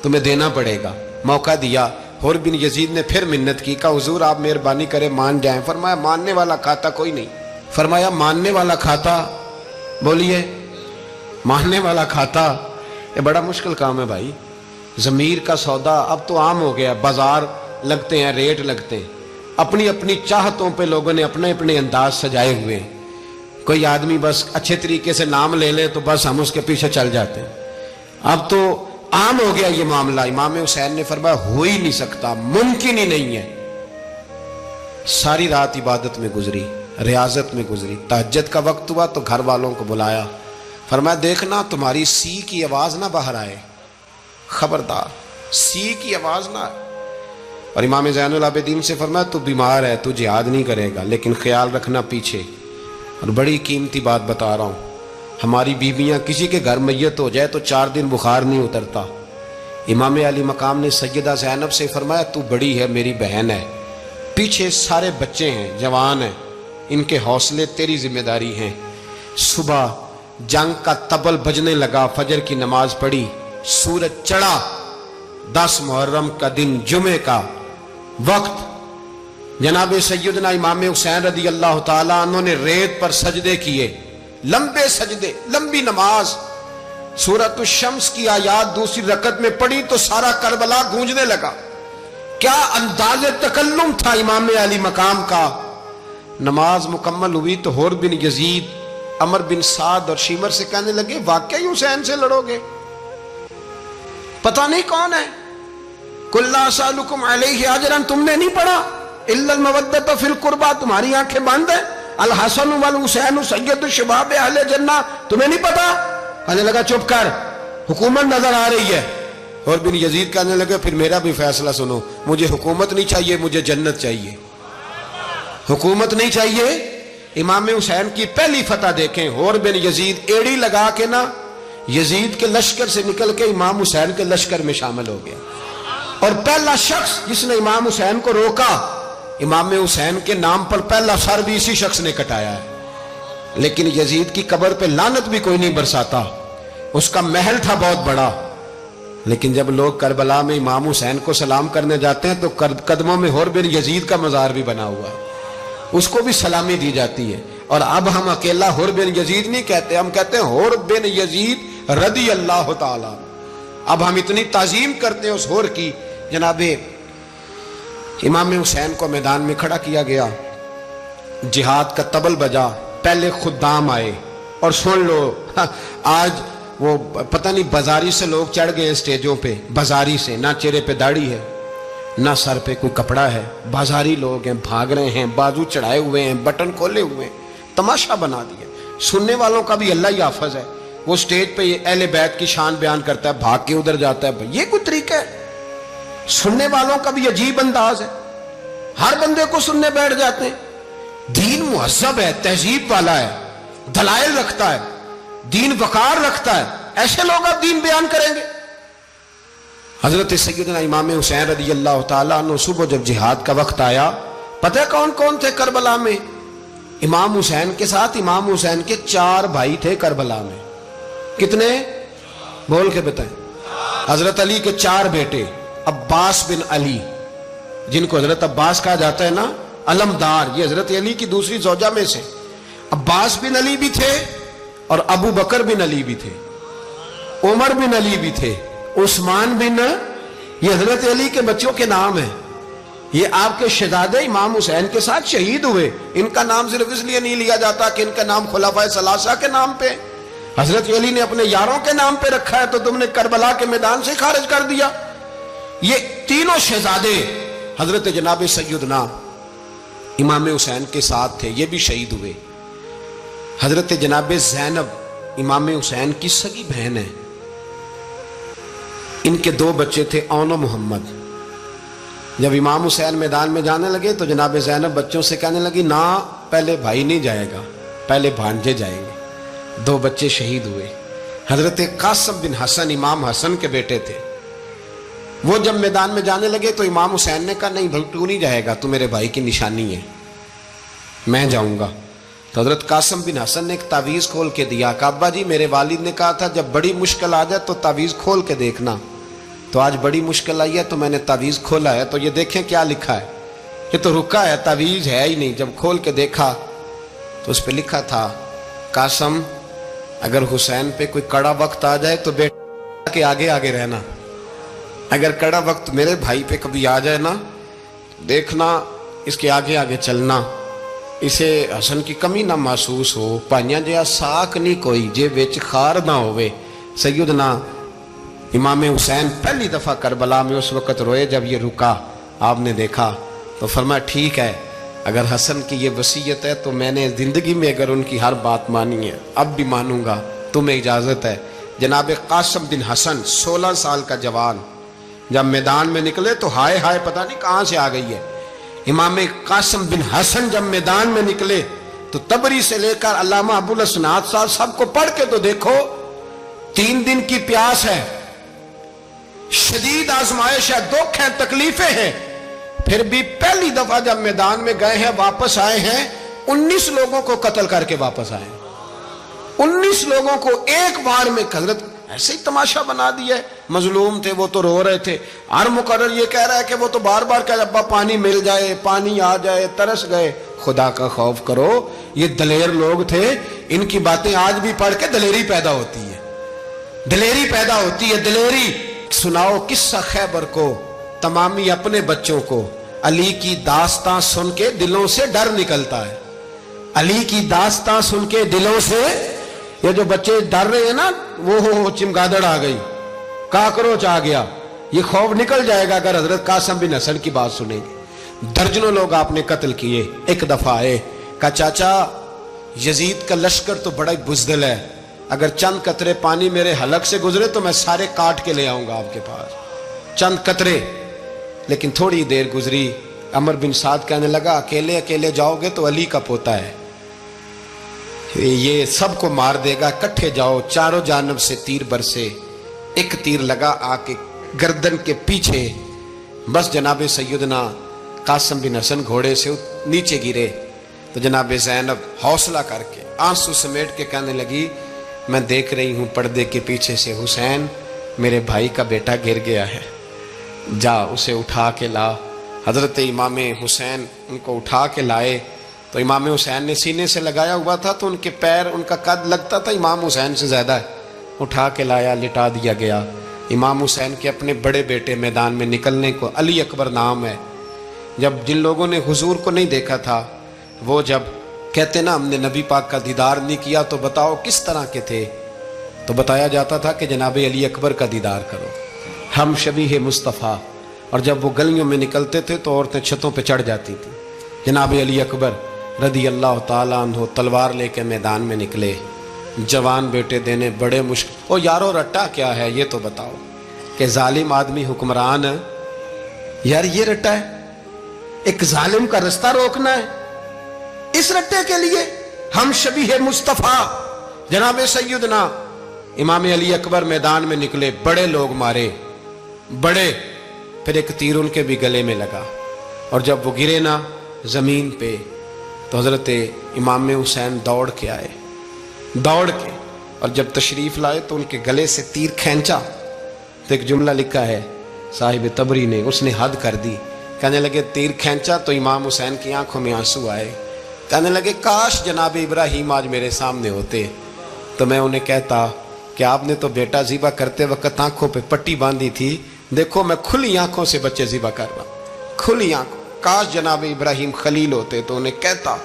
تمہیں دینا پڑے گا۔ موقع دیا۔ حر بن یزید نے پھر منت کی، کہا حضور آپ مہربانی کرے مان جائیں۔ فرمایا ماننے والا کھاتا کوئی نہیں۔ فرمایا ماننے والا کھاتا، بولیے ماننے والا کھاتا، یہ بڑا مشکل کام ہے بھائی۔ ضمیر کا سودا اب تو عام ہو گیا، بازار لگتے ہیں، ریٹ لگتے ہیں، اپنی اپنی چاہتوں پہ لوگوں نے اپنے اپنے انداز سجائے ہوئے ہیں۔ کوئی آدمی بس اچھے طریقے سے نام لے لے تو بس ہم اس کے پیچھے چل جاتے ہیں۔ اب تو عام ہو گیا یہ معاملہ۔ امام حسین نے فرمایا ہو ہی نہیں سکتا، ممکن ہی نہیں ہے۔ ساری رات عبادت میں گزری، ریاضت میں گزری۔ تہجد کا وقت ہوا تو گھر والوں کو بلایا، فرمایا دیکھنا تمہاری سی کی آواز نہ باہر آئے، خبردار سی کی آواز نہ آئے۔ اور امام زین العابدین سے فرمایا تو بیمار ہے، تو جہاد نہیں کرے گا، لیکن خیال رکھنا پیچھے۔ اور بڑی قیمتی بات بتا رہا ہوں، ہماری بیویاں کسی کے گھر میت ہو جائے تو 4 دن بخار نہیں اترتا۔ امام علی مقام نے سیدہ زینب سے فرمایا تو بڑی ہے، میری بہن ہے، پیچھے سارے بچے ہیں، جوان ہیں، ان کے حوصلے تیری ذمہ داری ہیں۔ صبح جنگ کا طبل بجنے لگا، فجر کی نماز پڑھی، سورج چڑھا، 10 محرم کا دن، جمعے کا وقت۔ جناب سیدنا امام حسین رضی اللہ تعالیٰ عنہ نے ریت پر سجدے کیے، لمبے سجدے، لمبی نماز۔ سورۃ الشمس کی آیات دوسری رکعت میں پڑھی تو سارا کربلا گونجنے لگا۔ کیا انداز تکلم تھا امام علی مقام کا۔ نماز مکمل ہوئی تو حر بن یزید، عمر بن سعد اور شیمر سے کہنے لگے واقعی حسین سے لڑو گے؟ پتہ نہیں کون ہے۔ قل لا اسألکم علیہ اجرا، تم نے نہیں پڑھا؟ الا المودۃ فی القربى، تمہاری آنکھیں بند ہیں۔ الحسن والحسین سید الشباب اہل جنہ، تمہیں نہیں پتا؟ کہنے لگا چپ کر، حکومت نظر آ رہی ہے۔ اور بن یزید کہنے لگے پھر میرا بھی فیصلہ سنو، مجھے حکومت نہیں چاہیے، مجھے جنت چاہیے۔ حکومت نہیں چاہیے۔ امام حسین کی پہلی فتح دیکھیں، اور بن یزید ایڑی لگا کے نا یزید کے لشکر سے نکل کے امام حسین کے لشکر میں شامل ہو گیا، اور پہلا شخص جس نے امام حسین کو روکا، امام حسین کے نام پر پہلا سر بھی اسی شخص نے کٹایا ہے۔ لیکن یزید کی قبر پہ لعنت بھی کوئی نہیں برساتا، اس کا محل تھا بہت بڑا، لیکن جب لوگ کربلا میں امام حسین کو سلام کرنے جاتے ہیں تو قدموں میں حر بن یزید کا مزار بھی بنا ہوا ہے، اس کو بھی سلامی دی جاتی ہے۔ اور اب ہم اکیلا حر بن یزید نہیں کہتے، ہم کہتے ہیں حر بن یزید رضی اللہ تعالیٰ۔ اب ہم اتنی تعظیم کرتے ہیں اس حر کی۔ جناب امام حسین کو میدان میں کھڑا کیا گیا، جہاد کا طبل بجا، پہلے خدام آئے، اور سن لو آج وہ پتہ نہیں بازاری سے لوگ چڑھ گئے اسٹیجوں پہ، بازاری سے، نہ چہرے پہ داڑھی ہے نہ سر پہ کوئی کپڑا ہے، بازاری لوگ ہیں، بھاگ رہے ہیں، بازو چڑھائے ہوئے ہیں، بٹن کھولے ہوئے ہیں، تماشا بنا دیا۔ سننے والوں کا بھی اللہ ہی حافظ ہے، وہ سٹیج پہ اہل بیت کی شان بیان کرتا ہے، بھاگ کے ادھر جاتا ہے، یہ کوئی طریقہ ہے؟ سننے والوں کا بھی عجیب انداز ہے، ہر بندے کو سننے بیٹھ جاتے ہیں۔ دین مہذب ہے، تہذیب والا ہے، دلائل رکھتا ہے، دین وقار رکھتا ہے، ایسے لوگ اب دین بیان کریں گے؟ حضرت سیدنا امام حسین رضی اللہ تعالیٰ عنہ صبح جب جہاد کا وقت آیا، پتہ کون کون تھے کربلا میں؟ امام حسین کے ساتھ امام حسین کے 4 بھائی تھے کربلا میں۔ کتنے؟ بول کے بتائیں۔ حضرت علی کے 4 بیٹے، عباس بن علی، جن کو حضرت عباس کہا جاتا ہے نا، علمدار، یہ حضرت علی کی دوسری زوجہ میں سے، عباس بن علی بھی تھے اور ابو بکر بن علی بھی تھے، عمر بن علی بھی تھے، عثمان بن، یہ حضرت علی کے بچوں کے نام ہیں. یہ آپ کے شہزادے امام حسین کے ساتھ شہید ہوئے. ان کا نام صرف اس لیے نہیں لیا جاتا کہ ان کا نام خلفائے ثلاثہ کے نام پہ، حضرت علی نے اپنے یاروں کے نام پہ رکھا ہے تو تم نے کربلا کے میدان سے خارج کر دیا. یہ تینوں شہزادے حضرت جناب سیدنا امام حسین کے ساتھ تھے، یہ بھی شہید ہوئے. حضرت جناب زینب امام حسین کی سگی بہن ہے. ان کے دو بچے تھے، اون و محمد. جب امام حسین میدان میں جانے لگے تو جناب زینب بچوں سے کہنے لگی نہ، پہلے بھائی نہیں جائے گا، پہلے بھانجے جائیں گے. دو بچے شہید ہوئے. حضرت قاسم بن حسن امام حسن کے بیٹے تھے. وہ جب میدان میں جانے لگے تو امام حسین نے کہا نہیں بھائی تو نہیں جائے گا، تو میرے بھائی کی نشانی ہے، میں جاؤں گا. تو حضرت قاسم بن حسن نے ایک تعویذ کھول کے دیا کہ ابا جی میرے والد نے کہا تھا جب بڑی مشکل آ جائے تو تعویذ کھول کے دیکھنا. تو آج بڑی مشکل آئی ہے تو میں نے تعویذ کھولا ہے، تو یہ دیکھیں کیا لکھا ہے. یہ تو رکا ہے، تعویذ ہے ہی نہیں. جب کھول کے دیکھا تو اس پہ لکھا تھا قاسم اگر حسین پہ کوئی کڑا وقت آ جائے تو بیٹا کے آگے آگے رہنا، اگر کڑا وقت میرے بھائی پہ کبھی آ جائے نا دیکھنا اس کے آگے آگے چلنا، اسے حسن کی کمی نہ محسوس ہو. پائیاں جہاں ساک نہیں کوئی جے وچ خار نہ ہوئے. سیدنا امام حسین پہلی دفعہ کربلا میں اس وقت روئے جب یہ رکا. آپ نے دیکھا تو فرمایا ٹھیک ہے، اگر حسن کی یہ وصیت ہے تو میں نے زندگی میں اگر ان کی ہر بات مانی ہے اب بھی مانوں گا، تمہیں اجازت ہے. جناب قاسم بن حسن 16 سال کا جوان جب میدان میں نکلے تو ہائے ہائے پتہ نہیں کہاں سے آ گئی ہے. امام قاسم بن حسن جب میدان میں نکلے تو تبری سے لے کر علامہ ابو الاسناد صاحب سب کو پڑھ کے تو دیکھو. 3 دن کی پیاس ہے، شدید آزمائش ہے، دکھ ہے، تکلیفیں ہیں، پھر بھی پہلی دفعہ جب میدان میں گئے ہیں واپس آئے ہیں 19 لوگوں کو قتل کر کے واپس آئے. 19 لوگوں کو ایک بار میں حضرت ایسے ہی تماشا بنا دیا ہے. مظلوم تھے وہ تو رو رہے تھے. ہر مقرر یہ کہہ رہا ہے کہ وہ تو بار بار کہ ابا پانی مل جائے، پانی آ جائے، ترس گئے. خدا کا خوف کرو، یہ دلیر لوگ تھے. ان کی باتیں آج بھی پڑھ کے دلیری پیدا ہوتی ہے، دلیری پیدا ہوتی ہے، دلیری. سناؤ قصہ خیبر کو تمامی اپنے بچوں کو. علی کی داستان سن کے دلوں سے ڈر نکلتا ہے. علی کی داستان سن کے دلوں سے یہ جو بچے ڈر رہے ہیں نا وہ چمگادڑ آ گئی، کاکروچ آ گیا، یہ خوف نکل جائے گا اگر حضرت قاسم بن حسن کی بات سنیں گے. درجنوں لوگ آپ نے قتل کیے. ایک دفعہ آئے کہا چاچا یزید کا لشکر تو بڑا ہی بزدل ہے، اگر چند قطرے پانی میرے حلق سے گزرے تو میں سارے کاٹ کے لے آؤں گا آپ کے پاس. چند قطرے. لیکن تھوڑی دیر گزری، عمر بن سعد کہنے لگا اکیلے اکیلے جاؤ گے تو علی کا پوتا ہے، یہ سب کو مار دے گا، کٹھے جاؤ. چاروں جانب سے تیر برسے. ایک تیر لگا آ کے گردن کے پیچھے. بس جناب سیدنا قاسم بن حسن گھوڑے سے نیچے گرے تو جناب زینب حوصلہ کر کے آنسو سمیٹ کے کہنے لگی میں دیکھ رہی ہوں پردے کے پیچھے سے حسین میرے بھائی کا بیٹا گر گیا ہے، جا اسے اٹھا کے لا. حضرت امام حسین ان کو اٹھا کے لائے تو امام حسین نے سینے سے لگایا ہوا تھا تو ان کے پیر، ان کا قد لگتا تھا امام حسین سے زیادہ ہے. اٹھا کے لایا، لٹا دیا گیا. امام حسین کے اپنے بڑے بیٹے میدان میں نکلنے کو، علی اکبر نام ہے. جب جن لوگوں نے حضور کو نہیں دیکھا تھا وہ جب کہتے نا ہم نے نبی پاک کا دیدار نہیں کیا تو بتاؤ کس طرح کے تھے، تو بتایا جاتا تھا کہ جناب علی اکبر کا دیدار کرو، ہم شبیہ مصطفیٰ. اور جب وہ گلیوں میں نکلتے تھے تو عورتیں چھتوں پہ چڑھ جاتی تھیں. جناب علی اکبر رضی اللہ تعالیٰ عنہ تلوار لے کے میدان میں نکلے. جوان بیٹے دینے بڑے مشکل. او یارو رٹا کیا ہے یہ تو بتاؤ کہ ظالم آدمی حکمران ہے. یار یہ رٹا ہے، ایک ظالم کا رستہ روکنا ہے. اس رٹے کے لیے ہم شبیہ مصطفیٰ جناب سیدنا امام علی اکبر میدان میں نکلے. بڑے لوگ مارے، بڑے. پھر ایک تیر ان کے بھی گلے میں لگا اور جب وہ گرے نا زمین پہ تو حضرت امام حسین دوڑ کے آئے، دوڑ کے. اور جب تشریف لائے تو ان کے گلے سے تیر کھینچا تو ایک جملہ لکھا ہے صاحب تبری نے، اس نے حد کر دی. کہنے لگے تیر کھینچا تو امام حسین کی آنکھوں میں آنسو آئے. کہنے لگے کاش جناب ابراہیم آج میرے سامنے ہوتے تو میں انہیں کہتا کہ آپ نے تو بیٹا ذبح کرتے وقت آنکھوں پہ پٹی باندھی تھی، دیکھو میں کھلی آنکھوں سے بچے ذبح کر رہا ہوں، کھلی آنکھوں۔ کاش جناب ابراہیم خلیل ہوتے تو انہیں کہتا۔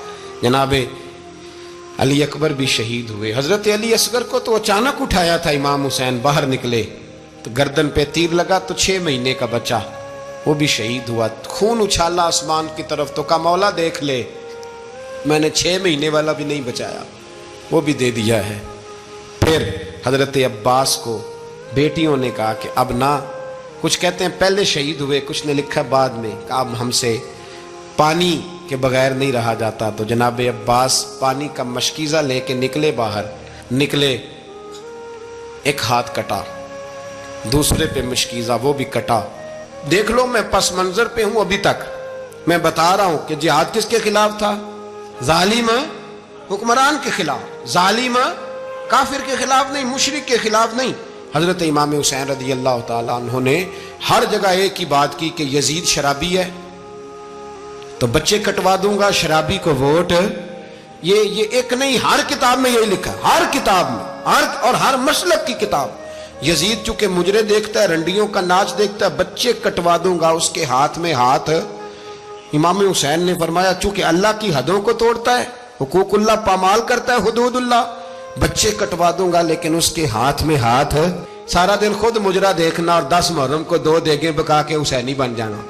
جناب علی اکبر بھی شہید ہوئے۔ حضرت علی اصغر کو تو اچانک اٹھایا تھا امام حسین، باہر نکلے تو گردن پہ تیر لگا تو 6 مہینے کا بچہ وہ بھی شہید ہوا۔ خون اچھالا آسمان کی طرف تو کہا مولا دیکھ لے، میں نے 6 مہینے والا بھی نہیں بچایا، وہ بھی دے دیا ہے۔ پھر حضرت عباس کو بیٹیوں نے کہا کہ اب نہ، کچھ کہتے ہیں پہلے شہید ہوئے، کچھ نے لکھا بعد میں، کہ اب ہم سے پانی کے بغیر نہیں رہا جاتا۔ تو جناب عباس پانی کا مشکیزہ لے کے نکلے، باہر نکلے، ایک ہاتھ کٹا، دوسرے پہ مشکیزہ وہ بھی کٹا۔ دیکھ لو میں پس منظر پہ ہوں ابھی تک، میں بتا رہا ہوں کہ جہاد کس کے خلاف تھا؟ ظالم حکمران کے خلاف، ظالم کافر کے خلاف نہیں، مشرک کے خلاف نہیں۔ حضرت امام حسین رضی اللہ تعالیٰ عنہ نے ہر جگہ ایک ہی بات کی کہ یزید شرابی ہے تو بچے کٹوا دوں گا، شرابی کو ووٹ۔ یہ ایک نہیں، ہر کتاب میں یہی لکھا، ہر کتاب میں، اور ہر مسلک کی کتاب۔ یزید چونکہ مجرے دیکھتا ہے، رنڈیوں کا ناچ دیکھتا ہے، بچے کٹوا دوں گا، اس کے ہاتھ میں ہاتھ۔ امام حسین نے فرمایا چونکہ اللہ کی حدوں کو توڑتا ہے، حقوق اللہ پامال کرتا ہے، حدود اللہ، بچے کٹوا دوں گا لیکن اس کے ہاتھ میں ہاتھ۔ سارا دن خود مجرا دیکھنا اور 10 محرم کو 2 دیگیں پکا کے حسینی بن جانا،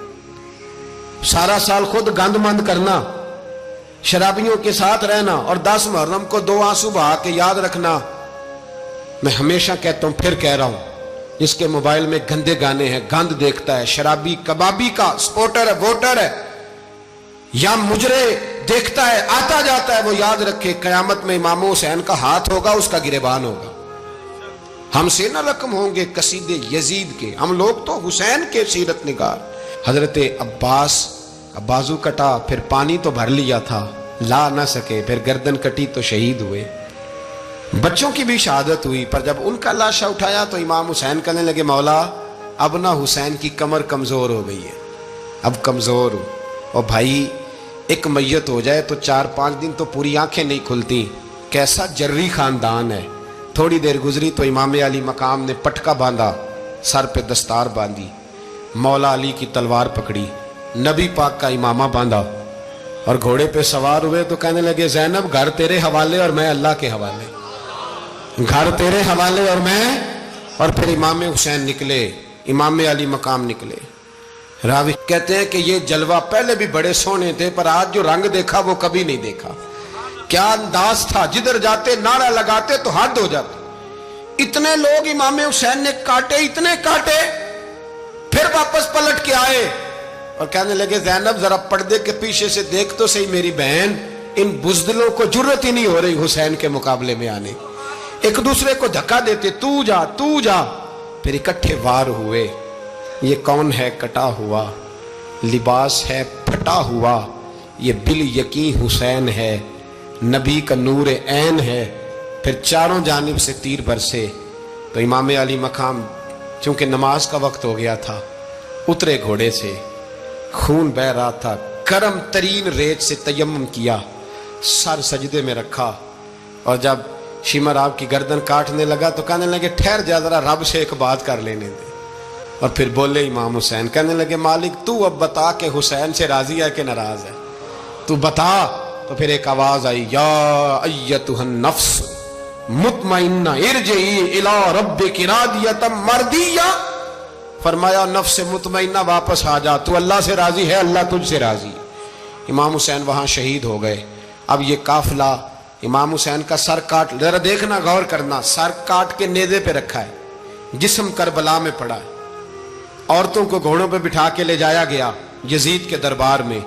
سارا سال خود گند مند کرنا، شرابیوں کے ساتھ رہنا اور 10 محرم کو 2 آنسو بہا کے یاد رکھنا۔ میں ہمیشہ کہتا ہوں، پھر کہہ رہا ہوں، جس کے موبائل میں گندے گانے ہیں، گند دیکھتا ہے، شرابی کبابی کا سپورٹر ہے، ووٹر ہے، یا مجرے دیکھتا ہے آتا جاتا ہے، وہ یاد رکھے قیامت میں امام حسین کا ہاتھ ہوگا، اس کا گریبان ہوگا۔ ہم سے نہ رقم ہوں گے قصیدے یزید کے، ہم لوگ تو حسین کے سیرت نگار۔ حضرت عباس کا بازو کٹا، پھر پانی تو بھر لیا تھا، لا نہ سکے، پھر گردن کٹی تو شہید ہوئے۔ بچوں کی بھی شہادت ہوئی، پر جب ان کا لاشا اٹھایا تو امام حسین کہنے لگے مولا اب نہ حسین کی کمر کمزور ہو گئی ہے، اب کمزور ہو، اور بھائی ایک میت ہو جائے تو 4-5 دن تو پوری آنکھیں نہیں کھلتی، کیسا جری خاندان ہے۔ تھوڑی دیر گزری تو امام علی مقام نے پٹکا باندھا، سر پہ دستار باندھی، مولا علی کی تلوار پکڑی، نبی پاک کا امامہ باندھا اور گھوڑے پہ سوار ہوئے تو کہنے لگے زینب گھر تیرے حوالے اور میں اللہ کے حوالے، گھر تیرے حوالے اور میں۔ اور پھر امام حسین نکلے، امام علی مقام نکلے۔ راوی کہتے ہیں کہ یہ جلوہ پہلے بھی بڑے سونے تھے، پر آج جو رنگ دیکھا وہ کبھی نہیں دیکھا۔ کیا انداز تھا، جدھر جاتے نعرہ لگاتے تو حد ہو جاتے۔ اتنے لوگ امام حسین نے کاٹے، اتنے کاٹے، پھر واپس پلٹ کے آئے اور کہنے لگے زینب ذرا پردے کے پیچھے سے دیکھ تو صحیح میری بہن، ان بزدلوں کو جرت ہی نہیں ہو رہی حسین کے مقابلے میں آنے، ایک دوسرے کو دھکا دیتے، تو جا تو جا۔ پھر اکٹھے وار ہوئے۔ یہ کون ہے کٹا ہوا، لباس ہے پھٹا ہوا، یہ بال یقین حسین ہے، نبی کا نور عین ہے۔ پھر چاروں جانب سے تیر برسے تو امام علی مقام چونکہ نماز کا وقت ہو گیا تھا، اترے گھوڑے سے، خون بہ رہا تھا، گرم ترین ریت سے تیمم کیا، سر سجدے میں رکھا، اور جب شمر آپ کی گردن کاٹنے لگا تو کہنے لگے ٹھہر جا ذرا رب سے ایک بات کر لینے دے۔ اور پھر بولے امام حسین، کہنے لگے مالک تو اب بتا کہ حسین سے راضی ہے کہ ناراض ہے، تو بتا۔ تو پھر ایک آواز آئی، یا ایتھا النفس مطمئنہ ارجعی الی ربک راضیۃ مرضیہ، فرمایا نفس مطمئنہ واپس آ جا، تو اللہ سے راضی ہے، اللہ تجھ سے راضی۔ امام حسین وہاں شہید ہو گئے۔ اب یہ قافلہ امام حسین کا سر کاٹ، ذرا دیکھنا غور کرنا، سر کاٹ کے نیزے پہ رکھا ہے، جسم کربلا میں پڑا ہے، عورتوں کو گھوڑوں پہ بٹھا کے لے جایا گیا یزید کے دربار میں۔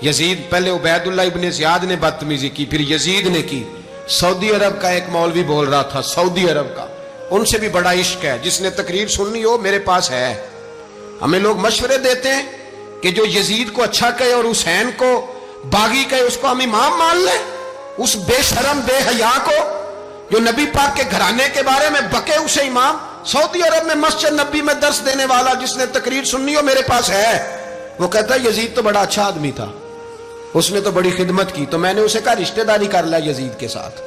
یزید پہلے عبید اللہ ابن زیاد نے بدتمیزی کی، پھر یزید نے کی۔ سعودی عرب کا ایک مولوی بول رہا تھا، سعودی عرب کا، ان سے بھی بڑا عشق ہے، جس نے تقریر سننی ہو میرے پاس ہے۔ ہمیں لوگ مشورے دیتے ہیں کہ جو یزید کو اچھا کہے اور حسین کو باغی کہے اس کو ہم امام مان لیں، اس بے شرم بے حیا کو جو نبی پاک کے گھرانے کے بارے میں بکے اسے امام۔ سعودی عرب میں مسجد نبی میں درس دینے والا جس نے تقریر سننی ہو میرے پاس ہے، وہ کہتا ہے یزید تو بڑا اچھا آدمی تھا، اس نے تو بڑی خدمت کی. تو میں نے اسے کہا رشتہ داری کر لیا یزید کے ساتھ,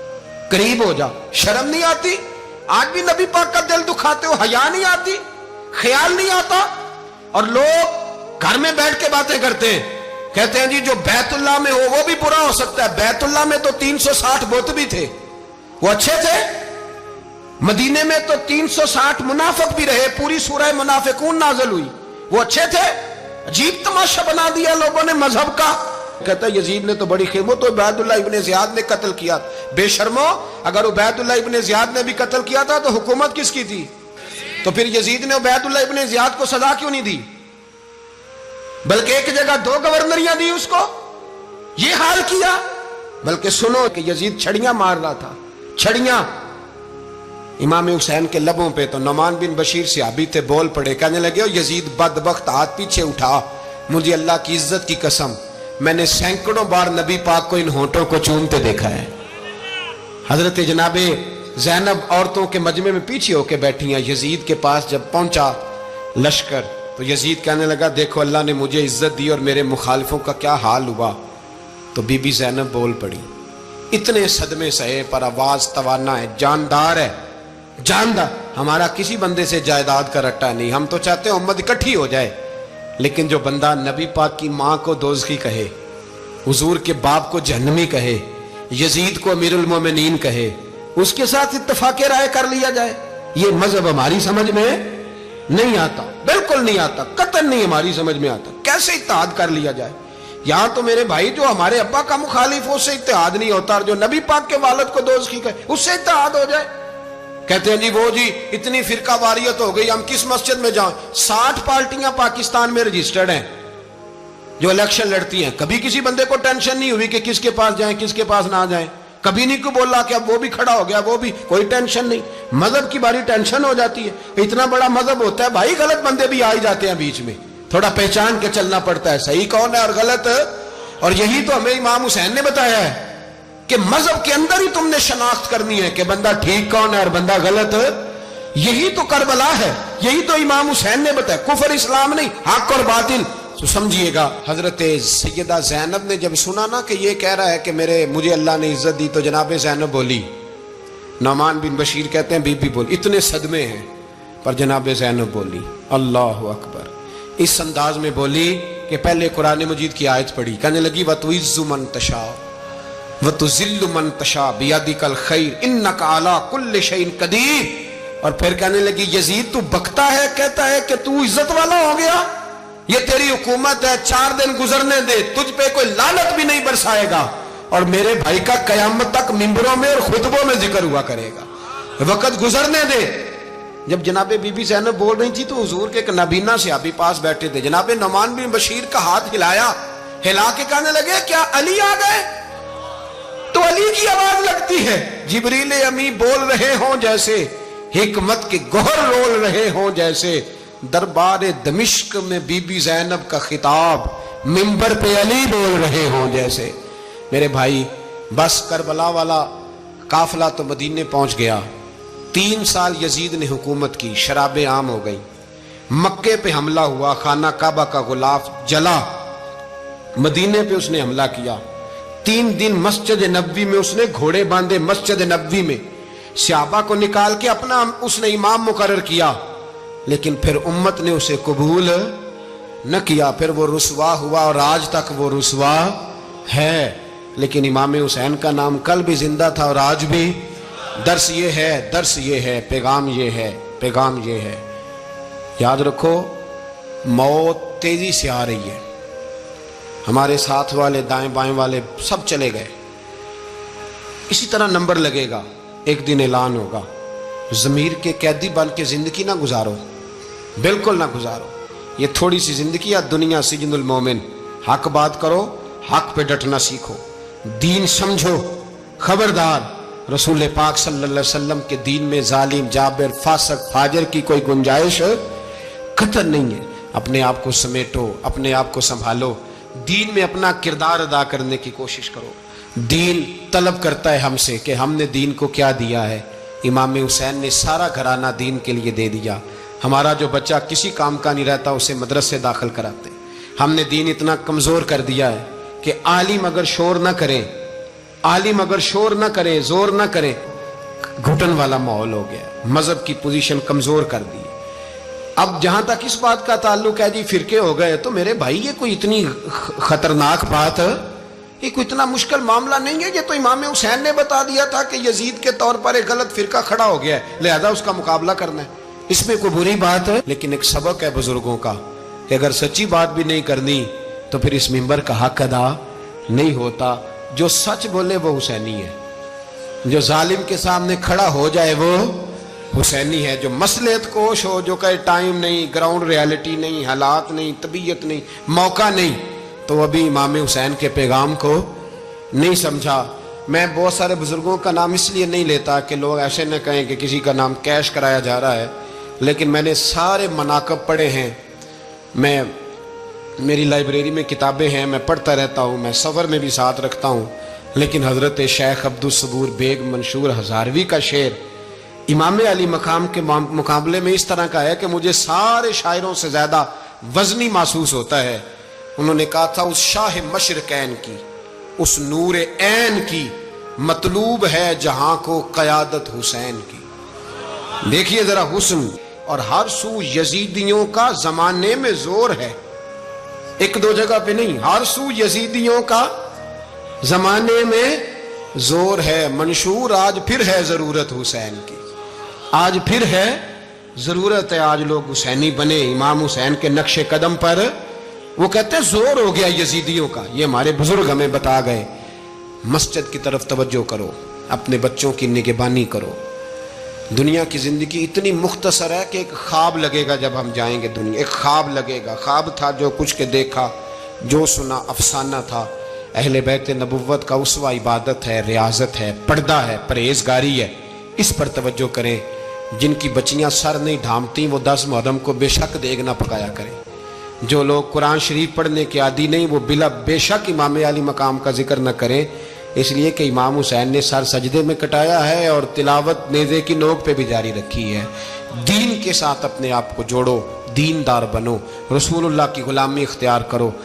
قریب ہو جا. شرم نہیں آتی؟ آج بھی نبی پاک کا دل دکھاتے ہو, حیا نہیں آتی, خیال نہیں آتا؟ اور لوگ گھر میں بیٹھ کے باتیں کرتے ہیں, کہتے ہیں جی جو بیت اللہ میں ہو وہ بھی برا ہو سکتا ہے. بیت اللہ میں تو 360 بت بھی تھے, وہ اچھے تھے. مدینے میں تو 360 منافق بھی رہے, پوری سورہ منافقون نازل ہوئی, وہ اچھے تھے. عجیب تماشا بنا دیا لوگوں نے مذہب کا. کہتا ہے یزید نے تو بڑی خدمت, تو عبید اللہ ابن زیاد نے قتل کیا. بے شرمو, اگر عبید اللہ ابن زیاد نے بھی قتل کیا تھا تو حکومت کس کی تھی؟ تو پھر یزید نے عبید اللہ ابن زیاد کو سزا کیوں نہیں دی, بلکہ ایک جگہ 2 گورنریاں دی اس کو؟ یہ حال کیا. بلکہ سنو کہ یزید چھڑیاں مار رہا تھا, چھڑیاں امام حسین کے لبوں پہ. تو نعمان بن بشیر صحابی تھے, بول پڑے, کہنے لگے یزید بدبخت, ہاتھ پیچھے اٹھا, مجھے اللہ کی عزت کی قسم میں نے سینکڑوں بار نبی پاک کو ان ہونٹوں کو چومتے دیکھا ہے. حضرت جناب زینب عورتوں کے مجمع میں پیچھے ہو کے بیٹھی ہیں. یزید کے پاس جب پہنچا لشکر تو یزید کہنے لگا دیکھو اللہ نے مجھے عزت دی اور میرے مخالفوں کا کیا حال ہوا. تو بی بی زینب بول پڑی, اتنے صدمے سہے پر آواز توانا ہے, جاندار ہے, جاندار. ہمارا کسی بندے سے جائیداد کا رٹا نہیں, ہم تو چاہتے ہیں امت اکٹھی ہو جائے, لیکن جو بندہ نبی پاک کی ماں کو دوزخی کہے, حضور کے باپ کو جہنمی کہے, یزید کو امیر المومنین کہے, اس کے ساتھ اتفاق رائے کر لیا جائے, یہ مذہب ہماری سمجھ میں نہیں آتا, بالکل نہیں آتا, قطعاً نہیں ہماری سمجھ میں آتا. کیسے اتحاد کر لیا جائے؟ یہاں تو میرے بھائی جو ہمارے ابا کا مخالف ہو اس سے اتحاد نہیں ہوتا, اور جو نبی پاک کے والد کو دوزخی کہے اس سے اتحاد ہو جائے. کہتے ہیں جی وہ جی اتنی فرقہ واریت ہو گئی, ہم کس مسجد میں جائیں؟ 60 پارٹیاں پاکستان میں رجسٹرڈ ہیں جو الیکشن لڑتی ہیں. کبھی کسی بندے کو ٹینشن نہیں ہوئی کہ کس کے پاس جائیں کس کے پاس نہ جائیں, کبھی نہیں کو بولا کہ اب وہ بھی کھڑا ہو گیا, وہ بھی, کوئی ٹینشن نہیں. مذہب کی باری ٹینشن ہو جاتی ہے. اتنا بڑا مذہب ہوتا ہے بھائی, غلط بندے بھی آ ہی جاتے ہیں بیچ میں, تھوڑا پہچان کے چلنا پڑتا ہے صحیح کون ہے اور غلط. اور یہی تو ہمیں امام حسین نے بتایا ہے کہ مذہب کے اندر ہی تم نے شناخت کرنی ہے کہ بندہ ٹھیک کون ہے اور بندہ غلط. یہی تو کربلا ہے, یہی تو امام حسین نے بتایا, کفر اسلام نہیں, حق اور باطل. تو سمجھیے گا, حضرت سیدہ زینب نے جب سنا نا کہ یہ کہہ رہا ہے کہ مجھے اللہ نے عزت دی, تو جناب زینب بولی. نعمان بن بشیر کہتے ہیں بی بی بولی, اتنے صدمے ہیں پر جناب زینب بولی اللہ اکبر, اس انداز میں بولی کہ پہلے قرآن مجید کی آیت پڑھی, کہنے لگی وَتُعِزُّ مَن تَشَاءُ وَتُذِلُّ مَن تَشَاءُ بِيَدِكَ الْخَيْرُ إِنَّكَ عَلَىٰ كُلِّ شَيْءٍ قَدِيرٌ. اور پھر کہنے لگی یزید تو بکتا ہے, کہتا ہے کہ تو عزت والا ہو گیا, یہ تیری حکومت ہے, 4 دن گزرنے دے, تجھ پہ کوئی لعنت بھی نہیں برسائے گا, اور میرے بھائی کا قیامت تک ممبروں میں اور خطبوں میں ذکر ہوا کرے گا, وقت گزرنے دے. جب جناب بی بی زینب بول رہی تھی تو حضور کے ایک نابینا صحابی پاس بیٹھے تھے, جناب نعمان بن بشیر کا ہاتھ ہلایا, ہلا کے کہنے لگے کیا علی آ گئے؟ تو علی کی آواز لگتی ہے, جبریل امی بول رہے ہوں جیسے, حکمت کے گوہر رول رہے ہوں جیسے, دربار دمشق میں بی بی زینب کا خطاب, منبر پہ علی بول رہے ہوں جیسے. میرے بھائی بس کربلا والا قافلہ تو مدینے پہنچ گیا, 3 سال یزید نے حکومت کی, شرابیں عام ہو گئی, مکے پہ حملہ ہوا, خانہ کعبہ کا غلاف جلا, مدینے پہ اس نے حملہ کیا, 3 دن مسجد نبوی میں اس نے گھوڑے باندھے, مسجد نبوی میں صحابہ کو نکال کے اپنا اس نے امام مقرر کیا, لیکن پھر امت نے اسے قبول نہ کیا, پھر وہ رسوا ہوا اور آج تک وہ رسوا ہے. لیکن امام حسین کا نام کل بھی زندہ تھا اور آج بھی. درس یہ ہے, درس یہ ہے, پیغام یہ ہے, پیغام یہ ہے. یاد رکھو موت تیزی سے آ رہی ہے, ہمارے ساتھ والے دائیں بائیں والے سب چلے گئے, اسی طرح نمبر لگے گا, ایک دن اعلان ہوگا. ضمیر کے قیدی بن کے زندگی نہ گزارو, بالکل نہ گزارو. یہ تھوڑی سی زندگی ہے, دنیا سجن المومن. حق بات کرو, حق پہ ڈٹنا سیکھو, دین سمجھو. خبردار رسول پاک صلی اللہ علیہ وسلم کے دین میں ظالم, جابر, فاسق, فاجر کی کوئی گنجائش قطعاً نہیں ہے. اپنے آپ کو سمیٹو, اپنے آپ کو سنبھالو, دین میں اپنا کردار ادا کرنے کی کوشش کرو. دین طلب کرتا ہے ہم سے کہ ہم نے دین کو کیا دیا ہے. امام حسین نے سارا گھرانہ دین کے لیے دے دیا. ہمارا جو بچہ کسی کام کا نہیں رہتا اسے مدرسے داخل کراتے. ہم نے دین اتنا کمزور کر دیا ہے کہ عالم اگر شور نہ کریں، عالم اگر شور نہ کرے، زور نہ کرے، گھٹن والا ماحول ہو گیا، مذہب کی پوزیشن کمزور کر دی۔ اب جہاں تک اس بات کا تعلق ہے جی فرقے ہو گئے، تو میرے بھائی یہ کوئی اتنی خطرناک بات ہے، یہ کوئی اتنا مشکل معاملہ نہیں ہے، یہ تو امام حسین نے بتا دیا تھا کہ یزید کے طور پر ایک غلط فرقہ کھڑا ہو گیا ہے، لہذا اس کا مقابلہ کرنا ہے، اس میں کوئی بری بات ہے؟ لیکن ایک سبق ہے بزرگوں کا کہ اگر سچی بات بھی نہیں کرنی تو پھر اس منبر کا حق ادا نہیں ہوتا۔ جو سچ بولے وہ حسینی ہے، جو ظالم کے سامنے کھڑا ہو جائے وہ حسینی ہے، جو مصلحت کوش ہو، جو کہے ٹائم نہیں، گراؤنڈ ریالٹی نہیں، حالات نہیں، طبیعت نہیں، موقع نہیں، تو ابھی امام حسین کے پیغام کو نہیں سمجھا۔ میں بہت سارے بزرگوں کا نام اس لیے نہیں لیتا کہ لوگ ایسے نہ کہیں کہ کسی کا نام کیش کرایا جا رہا ہے، لیکن میں نے سارے مناقب پڑھے ہیں، میری لائبریری میں کتابیں ہیں، میں پڑھتا رہتا ہوں، میں سفر میں بھی ساتھ رکھتا ہوں، لیکن حضرت شیخ عبدالصبور بیگ منشور ہزاروی کا شعر امام علی مقام کے مقابلے میں اس طرح کا ہے کہ مجھے سارے شاعروں سے زیادہ وزنی محسوس ہوتا ہے۔ انہوں نے کہا تھا اس شاہ مشرقین کی، اس نور عین کی مطلوب ہے جہاں کو قیادت حسین کی۔ دیکھیے ذرا حسن، اور ہر سو یزیدیوں کا زمانے میں زور ہے، ایک دو جگہ پہ نہیں، ہر سو یزیدیوں کا زمانے میں زور ہے، منشور آج پھر ہے ضرورت حسین کی، آج پھر ہے ضرورت ہے، آج لوگ حسینی بنے، امام حسین کے نقش قدم پر، وہ کہتے ہیں زور ہو گیا یزیدیوں کا، یہ ہمارے بزرگ ہمیں بتا گئے۔ مسجد کی طرف توجہ کرو، اپنے بچوں کی نگہبانی کرو۔ دنیا کی زندگی اتنی مختصر ہے کہ ایک خواب لگے گا جب ہم جائیں گے دنیا، ایک خواب لگے گا، خواب تھا جو کچھ کے دیکھا، جو سنا افسانہ تھا۔ اہل بیت نبوت کا اسوہ عبادت ہے، ریاضت ہے، پردہ ہے، پرہیزگاری ہے، اس پر توجہ کریں۔ جن کی بچیاں سر نہیں ڈھانپتی وہ 10 محرم کو بے شک دیگ نہ پکایا کریں۔ جو لوگ قرآن شریف پڑھنے کے عادی نہیں وہ بے شک امام علی مقام کا ذکر نہ کریں، اس لیے کہ امام حسین نے سر سجدے میں کٹایا ہے اور تلاوت نیزے کی نوک پہ بھی جاری رکھی ہے۔ دین کے ساتھ اپنے آپ کو جوڑو، دیندار بنو، رسول اللہ کی غلامی اختیار کرو۔